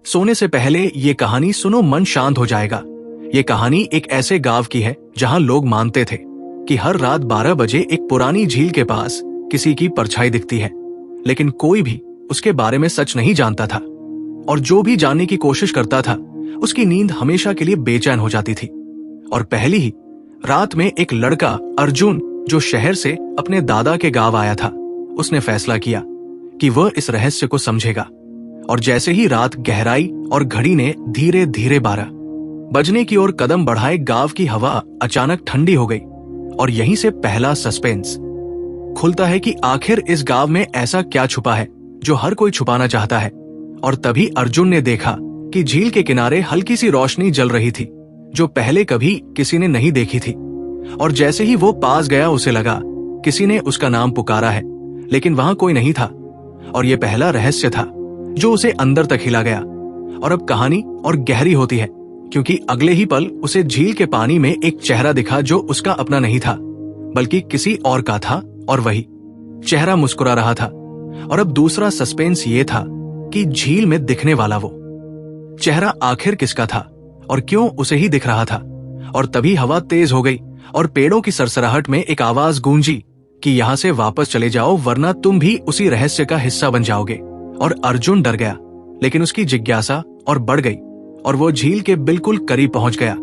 सोने से पहले ये कहानी सुनो, मन शांत हो जाएगा। ये कहानी एक ऐसे गांव की है जहां लोग मानते थे कि हर रात 12 बजे एक पुरानी झील के पास किसी की परछाई दिखती है, लेकिन कोई भी उसके बारे में सच नहीं जानता था। और जो भी जानने की कोशिश करता था उसकी नींद हमेशा के लिए बेचैन हो जाती थी। और पहली ही रात में एक लड़का अर्जुन, जो शहर से अपने दादा के गांव आया था, उसने फैसला किया कि वह इस रहस्य को समझेगा। और जैसे ही रात गहराई और घड़ी ने धीरे धीरे 12 बजने की ओर कदम बढ़ाए, गांव की हवा अचानक ठंडी हो गई। और यहीं से पहला सस्पेंस खुलता है कि आखिर इस गांव में ऐसा क्या छुपा है जो हर कोई छुपाना चाहता है। और तभी अर्जुन ने देखा कि झील के किनारे हल्की सी रोशनी जल रही थी, जो पहले कभी किसी ने नहीं देखी थी। और जैसे ही वो पास गया, उसे लगा किसी ने उसका नाम पुकारा है, लेकिन वहां कोई नहीं था। और ये पहला रहस्य था जो उसे अंदर तक हिला गया। और अब कहानी और गहरी होती है, क्योंकि अगले ही पल उसे झील के पानी में एक चेहरा दिखा जो उसका अपना नहीं था, बल्कि किसी और का था। और वही चेहरा मुस्कुरा रहा था। और अब दूसरा सस्पेंस ये था कि झील में दिखने वाला वो चेहरा आखिर किसका था और क्यों उसे ही दिख रहा था। और तभी हवा तेज हो गई और पेड़ों की सरसराहट में एक आवाज गूंजी कि यहां से वापस चले जाओ, वरना तुम भी उसी रहस्य का हिस्सा बन जाओगे। और अर्जुन डर गया, लेकिन उसकी जिज्ञासा और बढ़ गई और वो झील के बिल्कुल करीब पहुंच गया।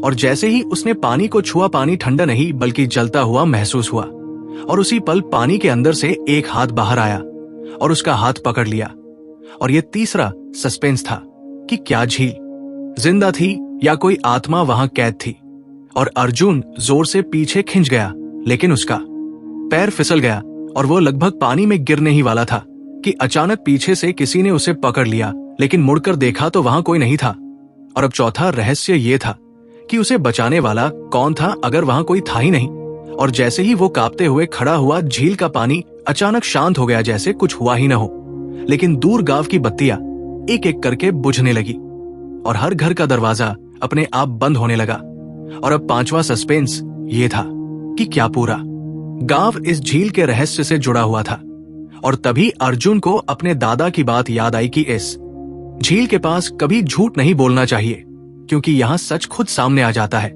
और जैसे ही उसने पानी को छुआ, पानी ठंडा नहीं बल्कि जलता हुआ महसूस हुआ। और उसी पल पानी के अंदर से एक हाथ बाहर आया और उसका हाथ पकड़ लिया। और ये तीसरा सस्पेंस था कि क्या झील जिंदा थी या कोई आत्मा वहां कैद थी। और अर्जुन जोर से पीछे खिंच गया, लेकिन उसका पैर फिसल गया और वो लगभग पानी में गिरने ही वाला था कि अचानक पीछे से किसी ने उसे पकड़ लिया, लेकिन मुड़कर देखा तो वहां कोई नहीं था। और अब चौथा रहस्य ये था कि उसे बचाने वाला कौन था अगर वहां कोई था ही नहीं। और जैसे ही वो कांपते हुए खड़ा हुआ, झील का पानी अचानक शांत हो गया, जैसे कुछ हुआ ही न हो। लेकिन दूर गांव की बत्तियां एक एक करके बुझने लगी और हर घर का दरवाजा अपने आप बंद होने लगा। और अब पांचवा सस्पेंस ये था कि क्या पूरा गांव इस झील के रहस्य से जुड़ा हुआ था। और तभी अर्जुन को अपने दादा की बात याद आई कि इस झील के पास कभी झूठ नहीं बोलना चाहिए, क्योंकि यहां सच खुद सामने आ जाता है।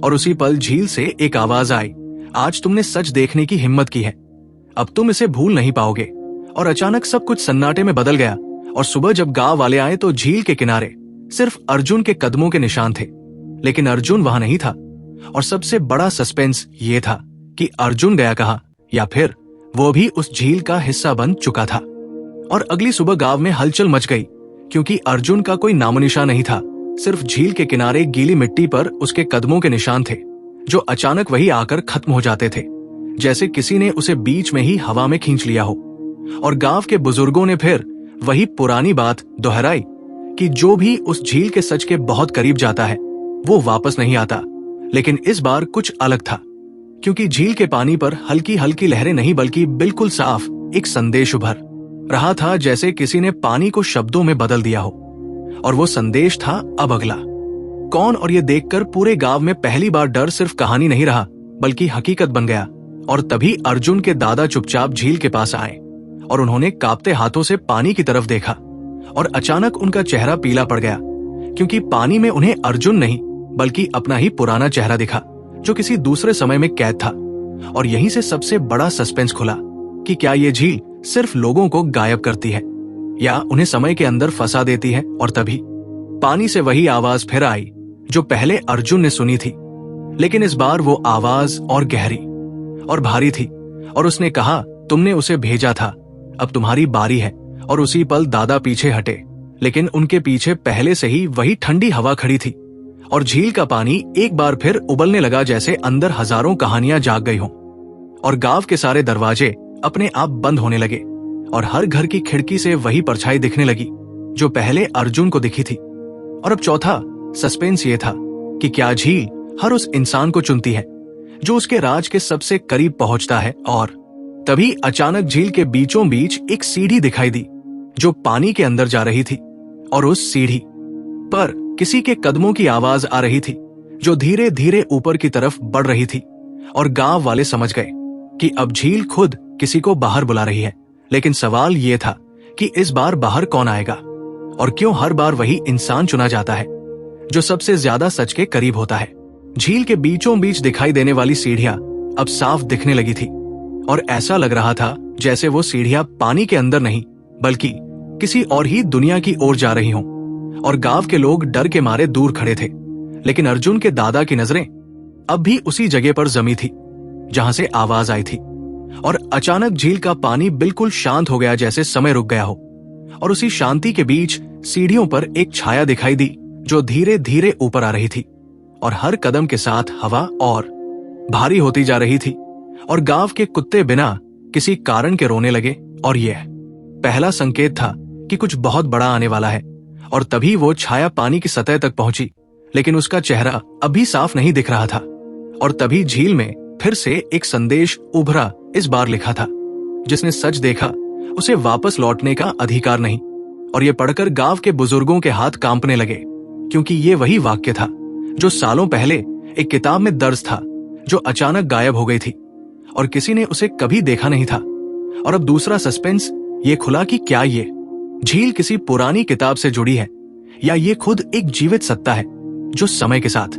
और उसी पल झील से एक आवाज आई, आज तुमने सच देखने की हिम्मत की है, अब तुम इसे भूल नहीं पाओगे। और अचानक सब कुछ सन्नाटे में बदल गया। और सुबह जब गांव वाले आए तो झील के किनारे सिर्फ अर्जुन के कदमों के निशान थे, लेकिन अर्जुन वहां नहीं था। और सबसे बड़ा सस्पेंस ये था कि अर्जुन गया कहां, या फिर वो भी उस झील का हिस्सा बन चुका था। और अगली सुबह गांव में हलचल मच गई, क्योंकि अर्जुन का कोई नामोनिशान नहीं था। सिर्फ झील के किनारे गीली मिट्टी पर उसके कदमों के निशान थे, जो अचानक वही आकर खत्म हो जाते थे, जैसे किसी ने उसे बीच में ही हवा में खींच लिया हो। और गांव के बुजुर्गों ने फिर वही पुरानी बात दोहराई कि जो भी उस झील के सच के बहुत करीब जाता है वो वापस नहीं आता। लेकिन इस बार कुछ अलग था, क्योंकि झील के पानी पर हल्की हल्की लहरें नहीं बल्कि बिल्कुल साफ एक संदेश उभर रहा था, जैसे किसी ने पानी को शब्दों में बदल दिया हो। और वो संदेश था अब अगला कौन। और ये देखकर पूरे गांव में पहली बार डर सिर्फ कहानी नहीं रहा बल्कि हकीकत बन गया। और तभी अर्जुन के दादा चुपचाप झील के पास आए और उन्होंने कांपते हाथों से पानी की तरफ देखा। और अचानक उनका चेहरा पीला पड़ गया, क्योंकि पानी में उन्हें अर्जुन नहीं बल्कि अपना ही पुराना चेहरा दिखा, जो किसी दूसरे समय में कैद था। और यहीं से सबसे बड़ा सस्पेंस खुला कि क्या ये झील सिर्फ लोगों को गायब करती है या उन्हें समय के अंदर फंसा देती है। और तभी पानी से वही आवाज फिर आई जो पहले अर्जुन ने सुनी थी, लेकिन इस बार वो आवाज और गहरी और भारी थी। और उसने कहा, तुमने उसे भेजा था, अब तुम्हारी बारी है। और उसी पल दादा पीछे हटे, लेकिन उनके पीछे पहले से ही वही ठंडी हवा खड़ी थी। और झील का पानी एक बार फिर उबलने लगा, जैसे अंदर हजारों कहानियां जाग गई हों। और गांव के सारे दरवाजे अपने आप बंद होने लगे और हर घर की खिड़की से वही परछाई दिखने लगी जो पहले अर्जुन को दिखी थी। और अब चौथा सस्पेंस ये था कि क्या झील हर उस इंसान को चुनती है जो उसके राज के सबसे करीब पहुंचता है। और तभी अचानक झील के बीचों बीच एक सीढ़ी दिखाई दी जो पानी के अंदर जा रही थी। और उस सीढ़ी पर किसी के कदमों की आवाज आ रही थी जो धीरे धीरे ऊपर की तरफ बढ़ रही थी। और गांव वाले समझ गए कि अब झील खुद किसी को बाहर बुला रही है। लेकिन सवाल यह था कि इस बार बाहर कौन आएगा। और क्यों हर बार वही इंसान चुना जाता है जो सबसे ज्यादा सच के करीब होता है। झील के बीचों बीच दिखाई देने वाली सीढ़ियां अब साफ दिखने लगी थी और ऐसा लग रहा था जैसे वो सीढ़ियां पानी के अंदर नहीं बल्कि किसी और ही दुनिया की ओर जा रही हों। और गांव के लोग डर के मारे दूर खड़े थे, लेकिन अर्जुन के दादा की नजरें अब भी उसी जगह पर जमी थी जहां से आवाज आई थी। और अचानक झील का पानी बिल्कुल शांत हो गया, जैसे समय रुक गया हो। और उसी शांति के बीच सीढ़ियों पर एक छाया दिखाई दी जो धीरे धीरे ऊपर आ रही थी और हर कदम के साथ हवा और भारी होती जा रही थी। और गांव के कुत्ते बिना किसी कारण के रोने लगे और यह पहला संकेत था कि कुछ बहुत बड़ा आने वाला है। और तभी वो छाया पानी की सतह तक पहुंची, लेकिन उसका चेहरा अभी साफ नहीं दिख रहा था। और तभी झील में फिर से एक संदेश उभरा। इस बार लिखा था, जिसने सच देखा उसे वापस लौटने का अधिकार नहीं। और ये पढ़कर गांव के बुजुर्गों के हाथ कांपने लगे, क्योंकि ये वही वाक्य था जो सालों पहले एक किताब में दर्ज था, जो अचानक गायब हो गई थी और किसी ने उसे कभी देखा नहीं था। और अब दूसरा सस्पेंस ये खुला कि क्या ये झील किसी पुरानी किताब से जुड़ी है या ये खुद एक जीवित सत्ता है जो समय के साथ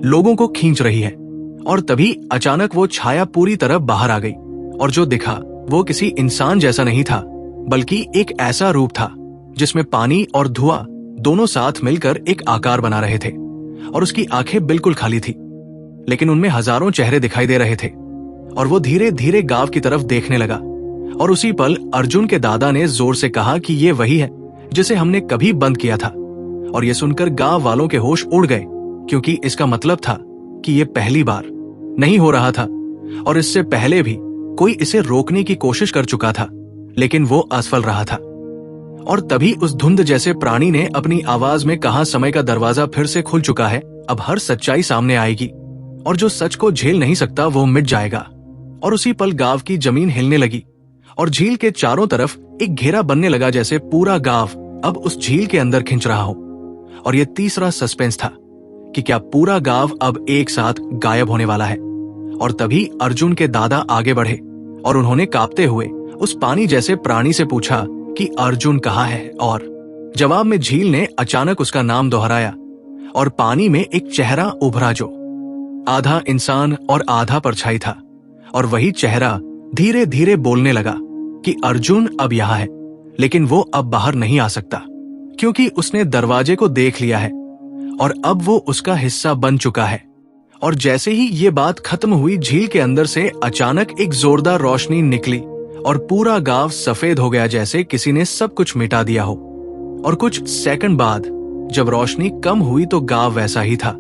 लोगों को खींच रही है। और तभी अचानक वो छाया पूरी तरह बाहर आ गई और जो दिखा वो किसी इंसान जैसा नहीं था, बल्कि एक ऐसा रूप था जिसमें पानी और धुआं दोनों साथ मिलकर एक आकार बना रहे थे। और उसकी आंखें बिल्कुल खाली थी, लेकिन उनमें हजारों चेहरे दिखाई दे रहे थे। और वो धीरे धीरे गांव की तरफ देखने लगा। और उसी पल अर्जुन के दादा ने जोर से कहा कि ये वही है जिसे हमने कभी बंद किया था। और ये सुनकर गांव वालों के होश उड़ गए, क्योंकि इसका मतलब था कि ये पहली बार नहीं हो रहा था और इससे पहले भी कोई इसे रोकने की कोशिश कर चुका था, लेकिन वो असफल रहा था। और तभी उस धुंध जैसे प्राणी ने अपनी आवाज में कहा, समय का दरवाजा फिर से खुल चुका है, अब हर सच्चाई सामने आएगी और जो सच को झेल नहीं सकता वो मिट जाएगा। और उसी पल गांव की जमीन हिलने लगी और झील के चारों तरफ एक घेरा बनने लगा, जैसे पूरा गांव अब उस झील के अंदर खिंच रहा हो। और ये तीसरा सस्पेंस था कि क्या पूरा गांव अब एक साथ गायब होने वाला है। और तभी अर्जुन के दादा आगे बढ़े और उन्होंने कांपते हुए उस पानी जैसे प्राणी से पूछा कि अर्जुन कहाँ है। और जवाब में झील ने अचानक उसका नाम दोहराया और पानी में एक चेहरा उभरा जो आधा इंसान और आधा परछाई था। और वही चेहरा धीरे धीरे बोलने लगा कि अर्जुन अब यहाँ है, लेकिन वो अब बाहर नहीं आ सकता, क्योंकि उसने दरवाजे को देख लिया है और अब वो उसका हिस्सा बन चुका है। और जैसे ही ये बात खत्म हुई, झील के अंदर से अचानक एक जोरदार रोशनी निकली और पूरा गांव सफेद हो गया, जैसे किसी ने सब कुछ मिटा दिया हो। और कुछ सेकंड बाद जब रोशनी कम हुई तो गांव वैसा ही था,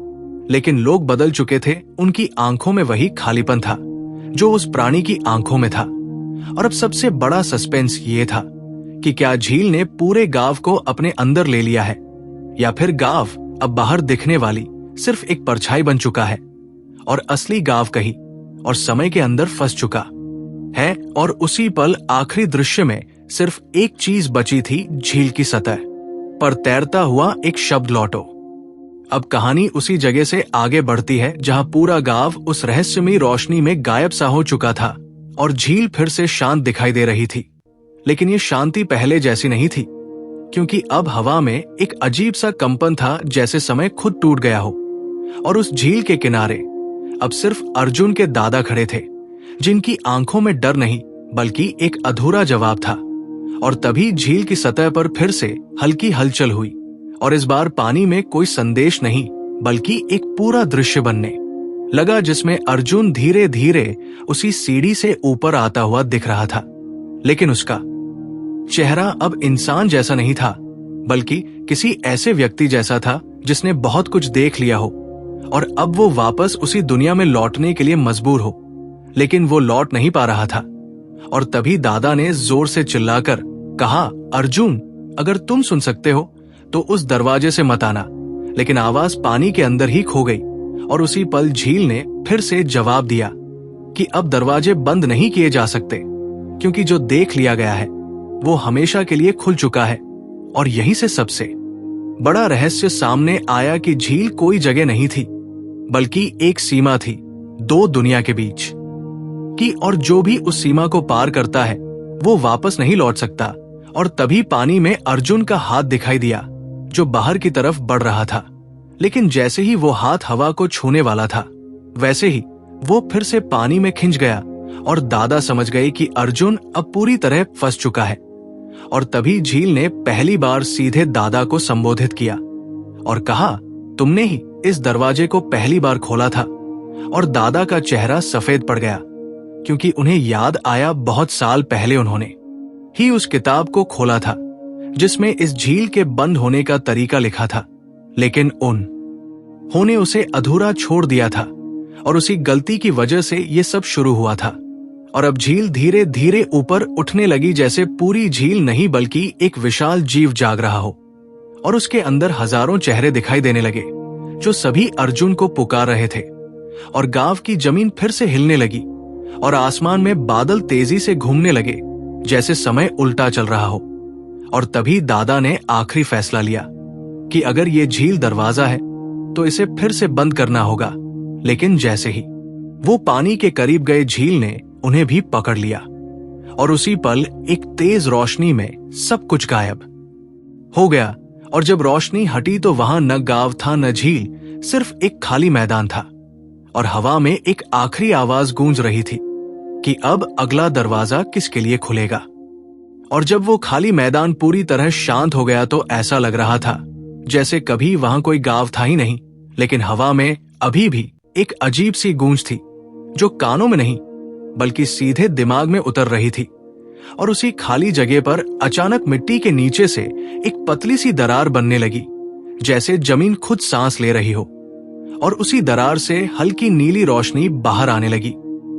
लेकिन लोग बदल चुके थे। उनकी आंखों में वही खालीपन था जो उस प्राणी की आंखों में था। और अब सबसे बड़ा सस्पेंस ये था कि क्या झील ने पूरे गांव को अपने अंदर ले लिया है, या फिर गांव अब बाहर दिखने वाली सिर्फ एक परछाई बन चुका है और असली गांव कहीं और समय के अंदर फंस चुका है। और उसी पल आखिरी दृश्य में सिर्फ एक चीज बची थी, झील की सतह पर तैरता हुआ एक शब्द, लौटो। अब कहानी उसी जगह से आगे बढ़ती है जहां पूरा गांव उस रहस्यमयी रोशनी में गायब सा हो चुका था और झील फिर से शांत दिखाई दे रही थी। लेकिन ये शांति पहले जैसी नहीं थी, क्योंकि अब हवा में एक अजीब सा कंपन था, जैसे समय खुद टूट गया हो। और उस झील के किनारे अब सिर्फ अर्जुन के दादा खड़े थे, जिनकी आंखों में डर नहीं बल्कि एक अधूरा जवाब था। और तभी झील की सतह पर फिर से हल्की हलचल हुई और इस बार पानी में कोई संदेश नहीं बल्कि एक पूरा दृश्य बनने लगा, जिसमें अर्जुन धीरे धीरे उसी सीढ़ी से ऊपर आता हुआ दिख रहा था। लेकिन उसका चेहरा अब इंसान जैसा नहीं था, बल्कि किसी ऐसे व्यक्ति जैसा था जिसने बहुत कुछ देख लिया हो और अब वो वापस उसी दुनिया में लौटने के लिए मजबूर हो, लेकिन वो लौट नहीं पा रहा था। और तभी दादा ने जोर से चिल्लाकर कहा, अर्जुन, अगर तुम सुन सकते हो तो उस दरवाजे से मत आना। लेकिन आवाज पानी के अंदर ही खो गई और उसी पल झील ने फिर से जवाब दिया कि अब दरवाजे बंद नहीं किए जा सकते, क्योंकि जो देख लिया गया है वो हमेशा के लिए खुल चुका है। और यहीं से सबसे बड़ा रहस्य सामने आया कि झील कोई जगह नहीं थी, बल्कि एक सीमा थी दो दुनिया के बीच की, और जो भी उस सीमा को पार करता है वो वापस नहीं लौट सकता और तभी पानी में अर्जुन का हाथ दिखाई दिया जो बाहर की तरफ बढ़ रहा था। लेकिन जैसे ही वो हाथ हवा को छूने वाला था, वैसे ही वो फिर से पानी में खिंच गया और दादा समझ गए कि अर्जुन अब पूरी तरह फंस चुका है। और तभी झील ने पहली बार सीधे दादा को संबोधित किया और कहा, तुमने ही इस दरवाजे को पहली बार खोला था। और दादा का चेहरा सफेद पड़ गया, क्योंकि उन्हें याद आया बहुत साल पहले उन्होंने ही उस किताब को खोला था जिसमें इस झील के बंद होने का तरीका लिखा था, लेकिन उन्होंने उसे अधूरा छोड़ दिया था और उसी गलती की वजह से ये सब शुरू हुआ था। और अब झील धीरे धीरे ऊपर उठने लगी, जैसे पूरी झील नहीं बल्कि एक विशाल जीव जाग रहा हो। और उसके अंदर हजारों चेहरे दिखाई देने लगे जो सभी अर्जुन को पुकार रहे थे। और गांव की जमीन फिर से हिलने लगी और आसमान में बादल तेजी से घूमने लगे, जैसे समय उल्टा चल रहा हो। और तभी दादा ने आखिरी फैसला लिया कि अगर ये झील दरवाजा है तो इसे फिर से बंद करना होगा। लेकिन जैसे ही वो पानी के करीब गए, झील ने उन्हें भी पकड़ लिया और उसी पल एक तेज रोशनी में सब कुछ गायब हो गया। और जब रोशनी हटी तो वहां न गांव था न झील, सिर्फ एक खाली मैदान था। और हवा में एक आखिरी आवाज गूंज रही थी कि अब अगला दरवाजा किसके लिए खुलेगा। और जब वो खाली मैदान पूरी तरह शांत हो गया तो ऐसा लग रहा था जैसे कभी वहां कोई गांव था ही नहीं, लेकिन हवा में अभी भी एक अजीब सी गूंज थी जो कानों में नहीं बल्कि सीधे दिमाग में उतर रही थी। और उसी खाली जगह पर अचानक मिट्टी के नीचे से एक पतली सी दरार बनने लगी, जैसे जमीन खुद सांस ले रही हो। और उसी दरार से हल्की नीली रोशनी बाहर आने लगी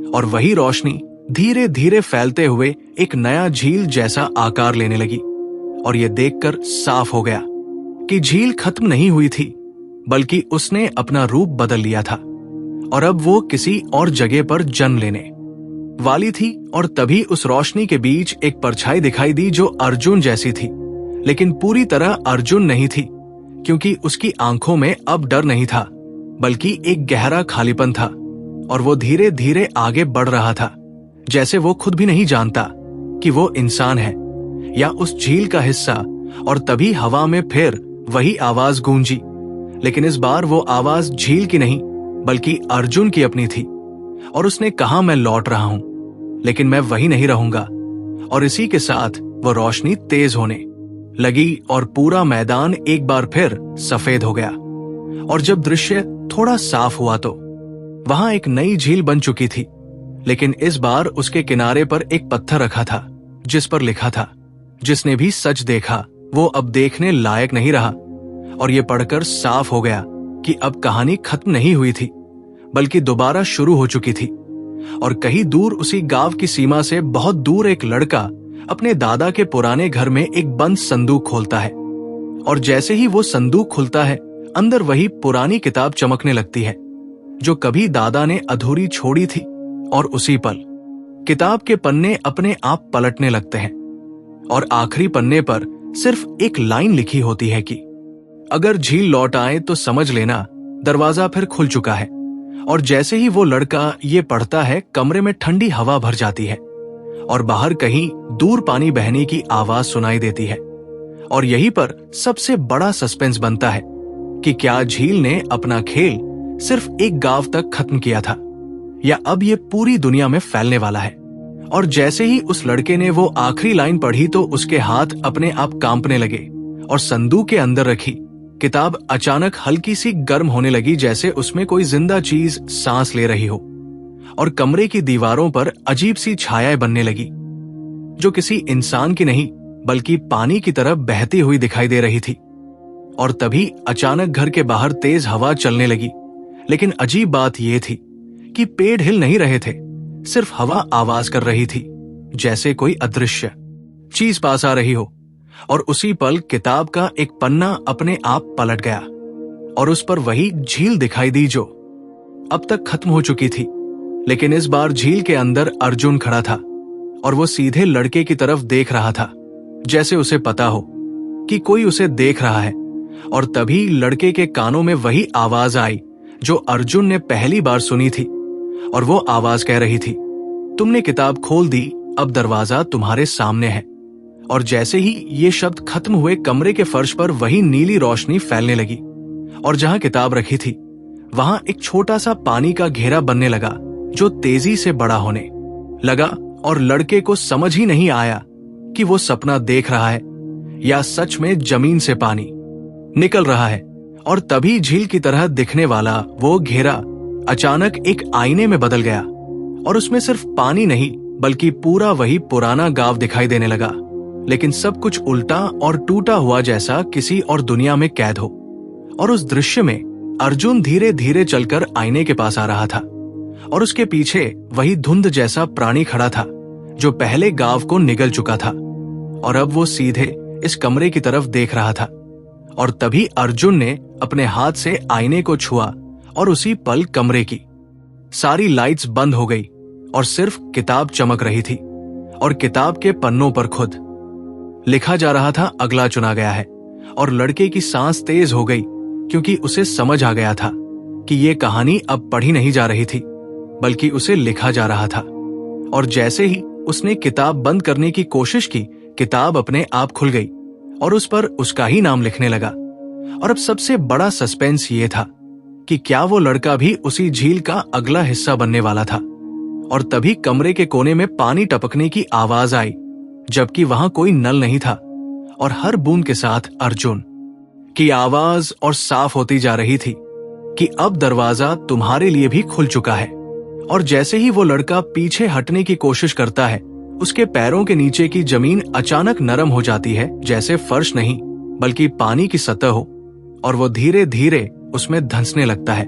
और वही रोशनी धीरे धीरे फैलते हुए एक नया झील जैसा आकार लेने लगी। और यह देखकर साफ हो गया कि झील खत्म नहीं हुई थी, बल्कि उसने अपना रूप बदल लिया था और अब वो किसी और जगह पर जन्म लेने वाली थी। और तभी उस रोशनी के बीच एक परछाई दिखाई दी जो अर्जुन जैसी थी, लेकिन पूरी तरह अर्जुन नहीं थी, क्योंकि उसकी आंखों में अब डर नहीं था बल्कि एक गहरा खालीपन था। और वो धीरे धीरे आगे बढ़ रहा था, जैसे वो खुद भी नहीं जानता कि वो इंसान है या उस झील का हिस्सा। और तभी हवा में फिर वही आवाज गूंजी, लेकिन इस बार वो आवाज झील की नहीं बल्कि अर्जुन की अपनी थी। और उसने कहा, मैं लौट रहा हूं, लेकिन मैं वही नहीं रहूंगा। और इसी के साथ वो रोशनी तेज होने लगी और पूरा मैदान एक बार फिर सफेद हो गया। और जब दृश्य थोड़ा साफ हुआ तो वहां एक नई झील बन चुकी थी, लेकिन इस बार उसके किनारे पर एक पत्थर रखा था जिस पर लिखा था, जिसने भी सच देखा वो अब देखने लायक नहीं रहा। और ये पढ़कर साफ हो गया कि अब कहानी खत्म नहीं हुई थी बल्कि दोबारा शुरू हो चुकी थी। और कहीं दूर उसी गांव की सीमा से बहुत दूर एक लड़का अपने दादा के पुराने घर में एक बंद संदूक खोलता है। और जैसे ही वो संदूक खुलता है, अंदर वही पुरानी किताब चमकने लगती है जो कभी दादा ने अधूरी छोड़ी थी। और उसी पल किताब के पन्ने अपने आप पलटने लगते हैं और आखिरी पन्ने पर सिर्फ एक लाइन लिखी होती है कि अगर झील लौट आए तो समझ लेना दरवाजा फिर खुल चुका है। और जैसे ही वो लड़का ये पढ़ता है, कमरे में ठंडी हवा भर जाती है और बाहर कहीं दूर पानी बहने की आवाज सुनाई देती है। और यहीं पर सबसे बड़ा सस्पेंस बनता है कि क्या झील ने अपना खेल सिर्फ एक गांव तक खत्म किया था या अब ये पूरी दुनिया में फैलने वाला है। और जैसे ही उस लड़के ने वो आखिरी लाइन पढ़ी तो उसके हाथ अपने आप कांपने लगे और संदूक के अंदर रखी किताब अचानक हल्की सी गर्म होने लगी, जैसे उसमें कोई जिंदा चीज सांस ले रही हो। और कमरे की दीवारों पर अजीब सी छायाएं बनने लगी जो किसी इंसान की नहीं बल्कि पानी की तरह बहती हुई दिखाई दे रही थी। और तभी अचानक घर के बाहर तेज हवा चलने लगी, लेकिन अजीब बात यह थी कि पेड़ हिल नहीं रहे थे, सिर्फ हवा आवाज कर रही थी, जैसे कोई अदृश्य चीज पास आ रही हो। और उसी पल किताब का एक पन्ना अपने आप पलट गया और उस पर वही झील दिखाई दी जो अब तक खत्म हो चुकी थी। लेकिन इस बार झील के अंदर अर्जुन खड़ा था और वो सीधे लड़के की तरफ देख रहा था, जैसे उसे पता हो कि कोई उसे देख रहा है। और तभी लड़के के कानों में वही आवाज आई जो अर्जुन ने पहली बार सुनी थी। और वो आवाज कह रही थी, तुमने किताब खोल दी, अब दरवाजा तुम्हारे सामने है और जैसे ही ये शब्द खत्म हुए, कमरे के फर्श पर वही नीली रोशनी फैलने लगी और जहां किताब रखी थी वहां एक छोटा सा पानी का घेरा बनने लगा जो तेजी से बड़ा होने लगा और लड़के को समझ ही नहीं आया कि वो सपना देख रहा है या सच में जमीन से पानी निकल रहा है। और तभी झील की तरह दिखने वाला वो घेरा अचानक एक आईने में बदल गया और उसमें सिर्फ पानी नहीं बल्कि पूरा वही पुराना गांव दिखाई देने लगा, लेकिन सब कुछ उल्टा और टूटा हुआ जैसा किसी और दुनिया में कैद हो। और उस दृश्य में अर्जुन धीरे धीरे चलकर आईने के पास आ रहा था और उसके पीछे वही धुंध जैसा प्राणी खड़ा था जो पहले गांव को निगल चुका था और अब वो सीधे इस कमरे की तरफ देख रहा था। और तभी अर्जुन ने अपने हाथ से आईने को छुआ और उसी पल कमरे की सारी लाइट्स बंद हो गई और सिर्फ किताब चमक रही थी और किताब के पन्नों पर खुद लिखा जा रहा था, अगला चुना गया है। और लड़के की सांस तेज हो गई क्योंकि उसे समझ आ गया था कि ये कहानी अब पढ़ी नहीं जा रही थी बल्कि उसे लिखा जा रहा था। और जैसे ही उसने किताब बंद करने की कोशिश की, किताब अपने आप खुल गई और उस पर उसका ही नाम लिखने लगा। और अब सबसे बड़ा सस्पेंस ये था कि क्या वो लड़का भी उसी झील का अगला हिस्सा बनने वाला था। और तभी कमरे के कोने में पानी टपकने की आवाज आई, जबकि वहां कोई नल नहीं था और हर बूंद के साथ अर्जुन की आवाज और साफ होती जा रही थी कि अब दरवाजा तुम्हारे लिए भी खुल चुका है। और जैसे ही वो लड़का पीछे हटने की कोशिश करता है, उसके पैरों के नीचे की जमीन अचानक नरम हो जाती है, जैसे फर्श नहीं बल्कि पानी की सतह हो, और वो धीरे धीरे उसमें धंसने लगता है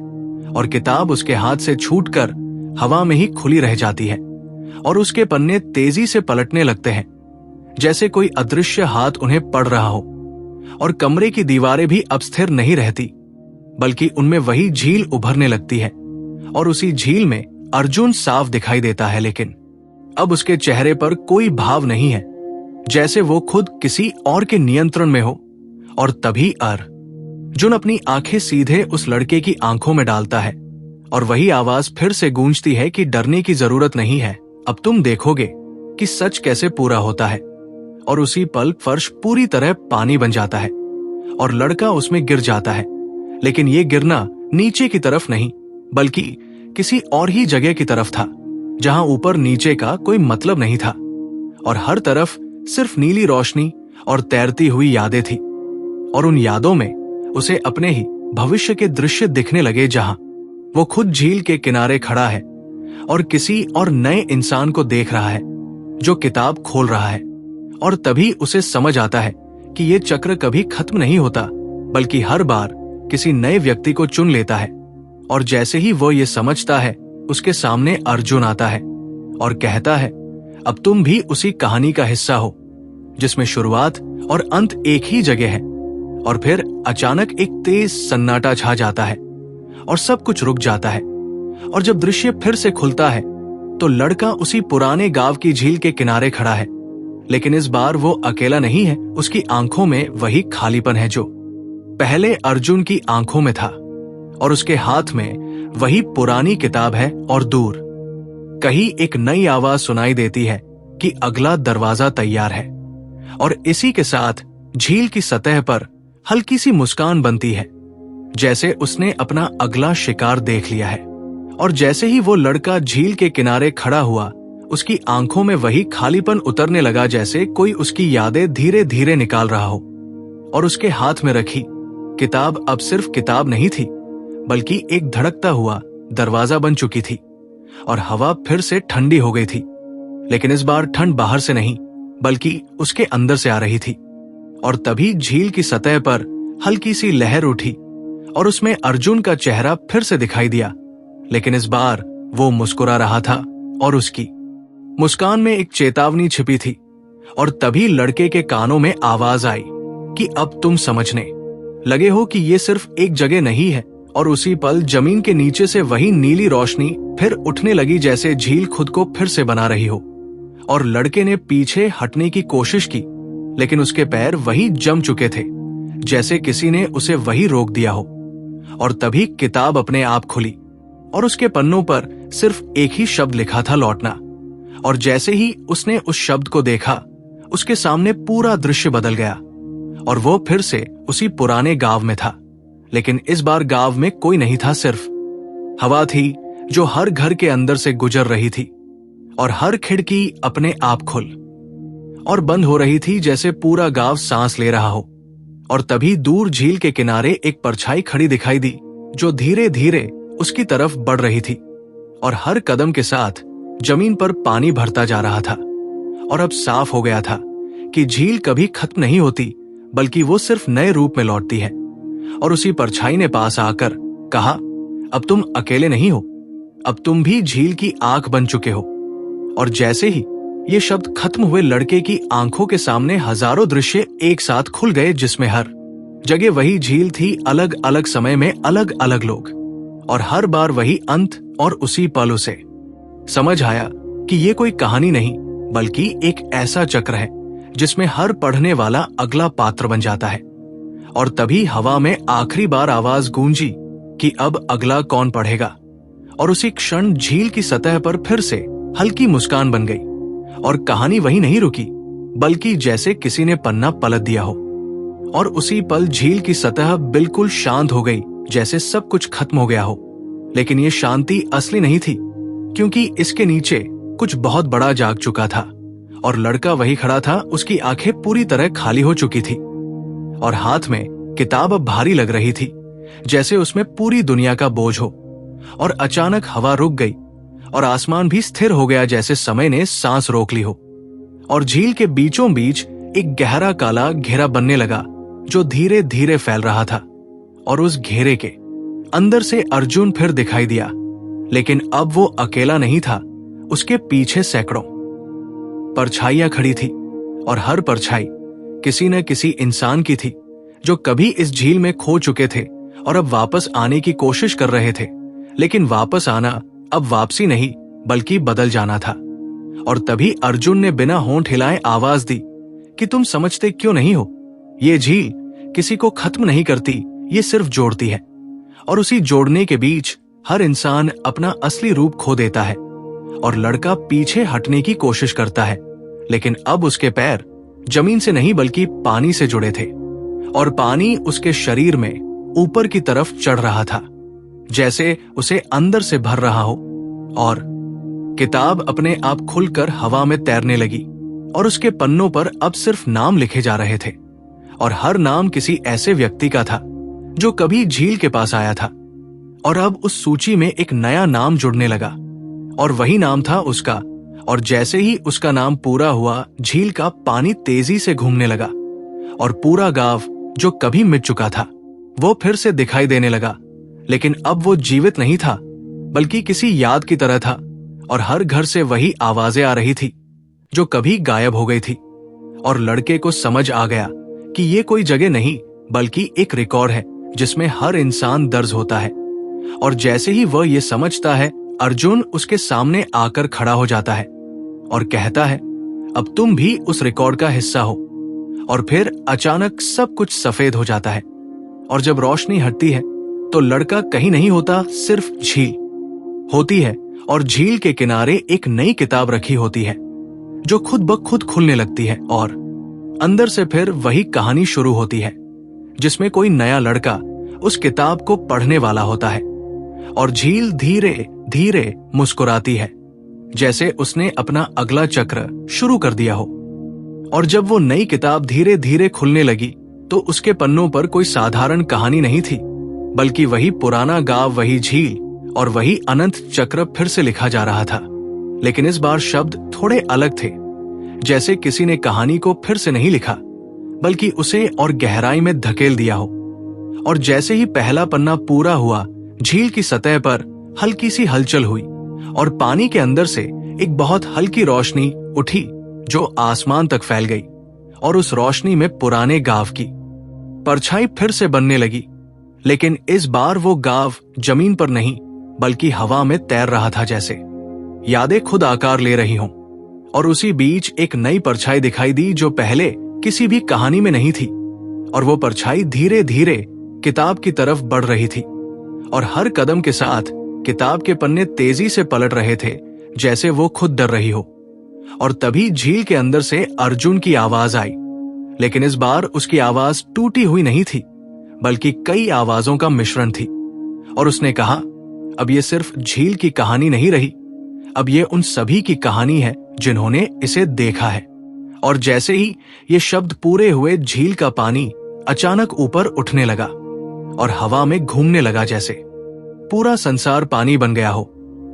और किताब उसके हाथ से छूटकर हवा में ही खुली रह जाती है और उसके पन्ने तेजी से पलटने लगते हैं जैसे कोई अदृश्य हाथ उन्हें पढ़ रहा हो। और कमरे की दीवारें भी अब स्थिर नहीं रहती बल्कि उनमें वही झील उभरने लगती है और उसी झील में अर्जुन साफ दिखाई देता है, लेकिन अब उसके चेहरे पर कोई भाव नहीं है, जैसे वो खुद किसी और के नियंत्रण में हो। और तभी अर्जुन अपनी आंखें सीधे उस लड़के की आंखों में डालता है और वही आवाज फिर से गूंजती है कि डरने की जरूरत नहीं है, अब तुम देखोगे कि सच कैसे पूरा होता है। और उसी पल फर्श पूरी तरह पानी बन जाता है और लड़का उसमें गिर जाता है, लेकिन ये गिरना नीचे की तरफ नहीं बल्कि किसी और ही जगह की तरफ था जहां ऊपर नीचे का कोई मतलब नहीं था और हर तरफ सिर्फ नीली रोशनी और तैरती हुई यादें थी। और उन यादों में उसे अपने ही भविष्य के दृश्य दिखने लगे जहां वो खुद झील के किनारे खड़ा है और किसी और नए इंसान को देख रहा है जो किताब खोल रहा है। और तभी उसे समझ आता है कि ये चक्र कभी खत्म नहीं होता बल्कि हर बार किसी नए व्यक्ति को चुन लेता है। और जैसे ही वो ये समझता है, उसके सामने अर्जुन आता है और कहता है, अब तुम भी उसी कहानी का हिस्सा हो जिसमें शुरुआत और अंत एक ही जगह है। और फिर अचानक एक तेज सन्नाटा छा जाता है और सब कुछ रुक जाता है। और जब दृश्य फिर से खुलता है तो लड़का उसी पुराने गांव की झील के किनारे खड़ा है, लेकिन इस बार वो अकेला नहीं है। उसकी आंखों में वही खालीपन है जो पहले अर्जुन की आंखों में था और उसके हाथ में वही पुरानी किताब है। और दूर कहीं एक नई आवाज सुनाई देती है कि अगला दरवाजा तैयार है। और इसी के साथ झील की सतह पर हल्की सी मुस्कान बनती है, जैसे उसने अपना अगला शिकार देख लिया है। और जैसे ही वो लड़का झील के किनारे खड़ा हुआ, उसकी आंखों में वही खालीपन उतरने लगा जैसे कोई उसकी यादें धीरे धीरे निकाल रहा हो। और उसके हाथ में रखी किताब अब सिर्फ किताब नहीं थी बल्कि एक धड़कता हुआ दरवाजा बन चुकी थी। और हवा फिर से ठंडी हो गई थी, लेकिन इस बार ठंड बाहर से नहीं बल्कि उसके अंदर से आ रही थी। और तभी झील की सतह पर हल्की सी लहर उठी और उसमें अर्जुन का चेहरा फिर से दिखाई दिया, लेकिन इस बार वो मुस्कुरा रहा था और उसकी मुस्कान में एक चेतावनी छिपी थी। और तभी लड़के के कानों में आवाज आई कि अब तुम समझने लगे हो कि ये सिर्फ एक जगह नहीं है। और उसी पल जमीन के नीचे से वही नीली रोशनी फिर उठने लगी जैसे झील खुद को फिर से बना रही हो। और लड़के ने पीछे हटने की कोशिश की, लेकिन उसके पैर वही जम चुके थे जैसे किसी ने उसे वही रोक दिया हो। और तभी किताब अपने आप खुली और उसके पन्नों पर सिर्फ एक ही शब्द लिखा था, लौटना। और जैसे ही उसने उस शब्द को देखा, उसके सामने पूरा दृश्य बदल गया और वो फिर से उसी पुराने गांव में था। लेकिन इस बार गांव में कोई नहीं था, सिर्फ हवा थी जो हर घर के अंदर से गुजर रही थी और हर खिड़की अपने आप खुल और बंद हो रही थी, जैसे पूरा गांव सांस ले रहा हो। और तभी दूर झील के किनारे एक परछाई खड़ी दिखाई दी जो धीरे धीरे उसकी तरफ बढ़ रही थी और हर कदम के साथ जमीन पर पानी भरता जा रहा था। और अब साफ हो गया था कि झील कभी खत्म नहीं होती, बल्कि वो सिर्फ नए रूप में लौटती है। और उसी परछाई ने पास आकर कहा, अब तुम अकेले नहीं हो, अब तुम भी झील की आंख बन चुके हो। और जैसे ही ये शब्द खत्म हुए, लड़के की आंखों के सामने हजारों दृश्य एक साथ खुल गए, जिसमें हर जगह वही झील थी, अलग अलग समय में अलग अलग लोग, और हर बार वही अंत। और उसी पल उसे समझ आया कि ये कोई कहानी नहीं, बल्कि एक ऐसा चक्र है जिसमें हर पढ़ने वाला अगला पात्र बन जाता है। और तभी हवा में आखिरी बार आवाज गूंजी कि अब अगला कौन पढ़ेगा। और उसी क्षण झील की सतह पर फिर से हल्की मुस्कान बन गई और कहानी वही नहीं रुकी, बल्कि जैसे किसी ने पन्ना पलट दिया हो। और उसी पल झील की सतह बिल्कुल शांत हो गई, जैसे सब कुछ खत्म हो गया हो। लेकिन ये शांति असली नहीं थी, क्योंकि इसके नीचे कुछ बहुत बड़ा जाग चुका था। और लड़का वही खड़ा था, उसकी आंखें पूरी तरह खाली हो चुकी थी और हाथ में किताब अब भारी लग रही थी, जैसे उसमें पूरी दुनिया का बोझ हो। और अचानक हवा रुक गई और आसमान भी स्थिर हो गया, जैसे समय ने सांस रोक ली हो। और झील के बीचों बीच एक गहरा काला घेरा बनने लगा जो धीरे धीरे फैल रहा था। और उस घेरे के अंदर से अर्जुन फिर दिखाई दिया, लेकिन अब वो अकेला नहीं था, उसके पीछे सैकड़ों परछाइयां खड़ी थी और हर परछाई किसी न किसी इंसान की थी जो कभी इस झील में खो चुके थे और अब वापस आने की कोशिश कर रहे थे। लेकिन वापस आना अब वापसी नहीं, बल्कि बदल जाना था। और तभी अर्जुन ने बिना होंठ हिलाए आवाज दी कि तुम समझते क्यों नहीं हो, ये झील किसी को खत्म नहीं करती, ये सिर्फ जोड़ती है। और उसी जोड़ने के बीच हर इंसान अपना असली रूप खो देता है। और लड़का पीछे हटने की कोशिश करता है, लेकिन अब उसके पैर जमीन से नहीं बल्कि पानी से जुड़े थे और पानी उसके शरीर में ऊपर की तरफ चढ़ रहा था, जैसे उसे अंदर से भर रहा हो। और किताब अपने आप खुलकर हवा में तैरने लगी और उसके पन्नों पर अब सिर्फ नाम लिखे जा रहे थे। और हर नाम किसी ऐसे व्यक्ति का था जो कभी झील के पास आया था। और अब उस सूची में एक नया नाम जुड़ने लगा और वही नाम था उसका। और जैसे ही उसका नाम पूरा हुआ, झील का पानी तेजी से घूमने लगा और पूरा गांव जो कभी मिट चुका था वो फिर से दिखाई देने लगा। लेकिन अब वो जीवित नहीं था, बल्कि किसी याद की तरह था। और हर घर से वही आवाजें आ रही थी जो कभी गायब हो गई थी। और लड़के को समझ आ गया कि ये कोई जगह नहीं, बल्कि एक रिकॉर्ड है जिसमें हर इंसान दर्ज होता है। और जैसे ही वह ये समझता है, अर्जुन उसके सामने आकर खड़ा हो जाता है और कहता है, अब तुम भी उस रिकॉर्ड का हिस्सा हो। और फिर अचानक सब कुछ सफेद हो जाता है और जब रोशनी हटती है तो लड़का कहीं नहीं होता, सिर्फ झील होती है। और झील के किनारे एक नई किताब रखी होती है जो खुद ब खुद खुलने लगती है और अंदर से फिर वही कहानी शुरू होती है, जिसमें कोई नया लड़का उस किताब को पढ़ने वाला होता है। और झील धीरे धीरे मुस्कुराती है, जैसे उसने अपना अगला चक्र शुरू कर दिया हो। और जब वो नई किताब धीरे धीरे खुलने लगी तो उसके पन्नों पर कोई साधारण कहानी नहीं थी, बल्कि वही पुराना गांव, वही झील और वही अनंत चक्र फिर से लिखा जा रहा था। लेकिन इस बार शब्द थोड़े अलग थे, जैसे किसी ने कहानी को फिर से नहीं लिखा, बल्कि उसे और गहराई में धकेल दिया हो। और जैसे ही पहला पन्ना पूरा हुआ, झील की सतह पर हल्की सी हलचल हुई और पानी के अंदर से एक बहुत हल्की रोशनी उठी जो आसमान तक फैल गई। और उस रोशनी में पुराने गांव की परछाई फिर से बनने लगी, लेकिन इस बार वो गांव जमीन पर नहीं बल्कि हवा में तैर रहा था, जैसे यादें खुद आकार ले रही हों। और उसी बीच एक नई परछाई दिखाई दी जो पहले किसी भी कहानी में नहीं थी। और वो परछाई धीरे धीरे किताब की तरफ बढ़ रही थी और हर कदम के साथ किताब के पन्ने तेजी से पलट रहे थे, जैसे वो खुद डर रही हो। और तभी झील के अंदर से अर्जुन की आवाज आई। लेकिन इस बार उसकी आवाज टूटी हुई नहीं थी, बल्कि कई आवाजों का मिश्रण थी। और उसने कहा, अब ये सिर्फ झील की कहानी नहीं रही, अब ये उन सभी की कहानी है जिन्होंने इसे देखा है। और जैसे ही ये शब्द पूरे हुए, झील का पानी अचानक ऊपर उठने लगा और हवा में घूमने लगा, जैसे पूरा संसार पानी बन गया हो।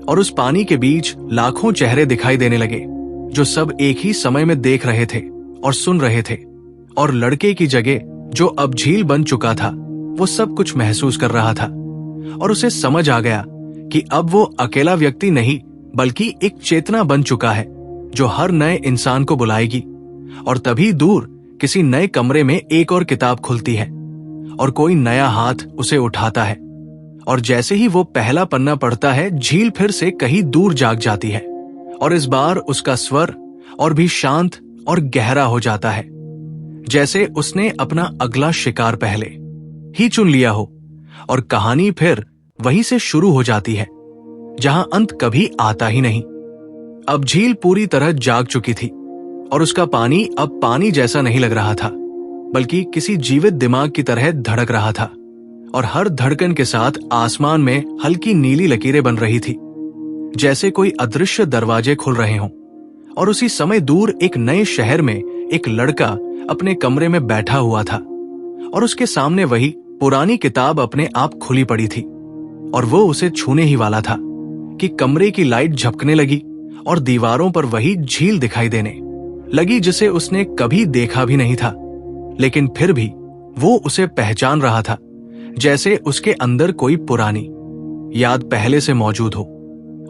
और उस पानी के बीच लाखों चेहरे दिखाई देने लगे, जो सब एक ही समय में देख रहे थे और सुन रहे थे। और लड़के की जगह, जो अब झील बन चुका था, वो सब कुछ महसूस कर रहा था। और उसे समझ आ गया कि अब वो अकेला व्यक्ति नहीं, बल्कि एक चेतना बन चुका है जो हर नए इंसान को बुलाएगी। और तभी दूर किसी नए कमरे में एक और किताब खुलती है और कोई नया हाथ उसे उठाता है। और जैसे ही वो पहला पन्ना पढ़ता है, झील फिर से कहीं दूर जाग जाती है। और इस बार उसका स्वर और भी शांत और गहरा हो जाता है, जैसे उसने अपना अगला शिकार पहले ही चुन लिया हो। और कहानी फिर वहीं से शुरू हो जाती है, जहां अंत कभी आता ही नहीं। अब झील पूरी तरह जाग चुकी थी और उसका पानी अब पानी जैसा नहीं लग रहा था, बल्कि किसी जीवित दिमाग की तरह धड़क रहा था। और हर धड़कन के साथ आसमान में हल्की नीली लकीरें बन रही थी, जैसे कोई अदृश्य दरवाजे खुल रहे हों। और उसी समय दूर एक नए शहर में एक लड़का अपने कमरे में बैठा हुआ था और उसके सामने वही पुरानी किताब अपने आप खुली पड़ी थी। और वो उसे छूने ही वाला था कि कमरे की लाइट झपकने लगी और दीवारों पर वही झील दिखाई देने लगी, जिसे उसने कभी देखा भी नहीं था। लेकिन फिर भी वो उसे पहचान रहा था, जैसे उसके अंदर कोई पुरानी याद पहले से मौजूद हो।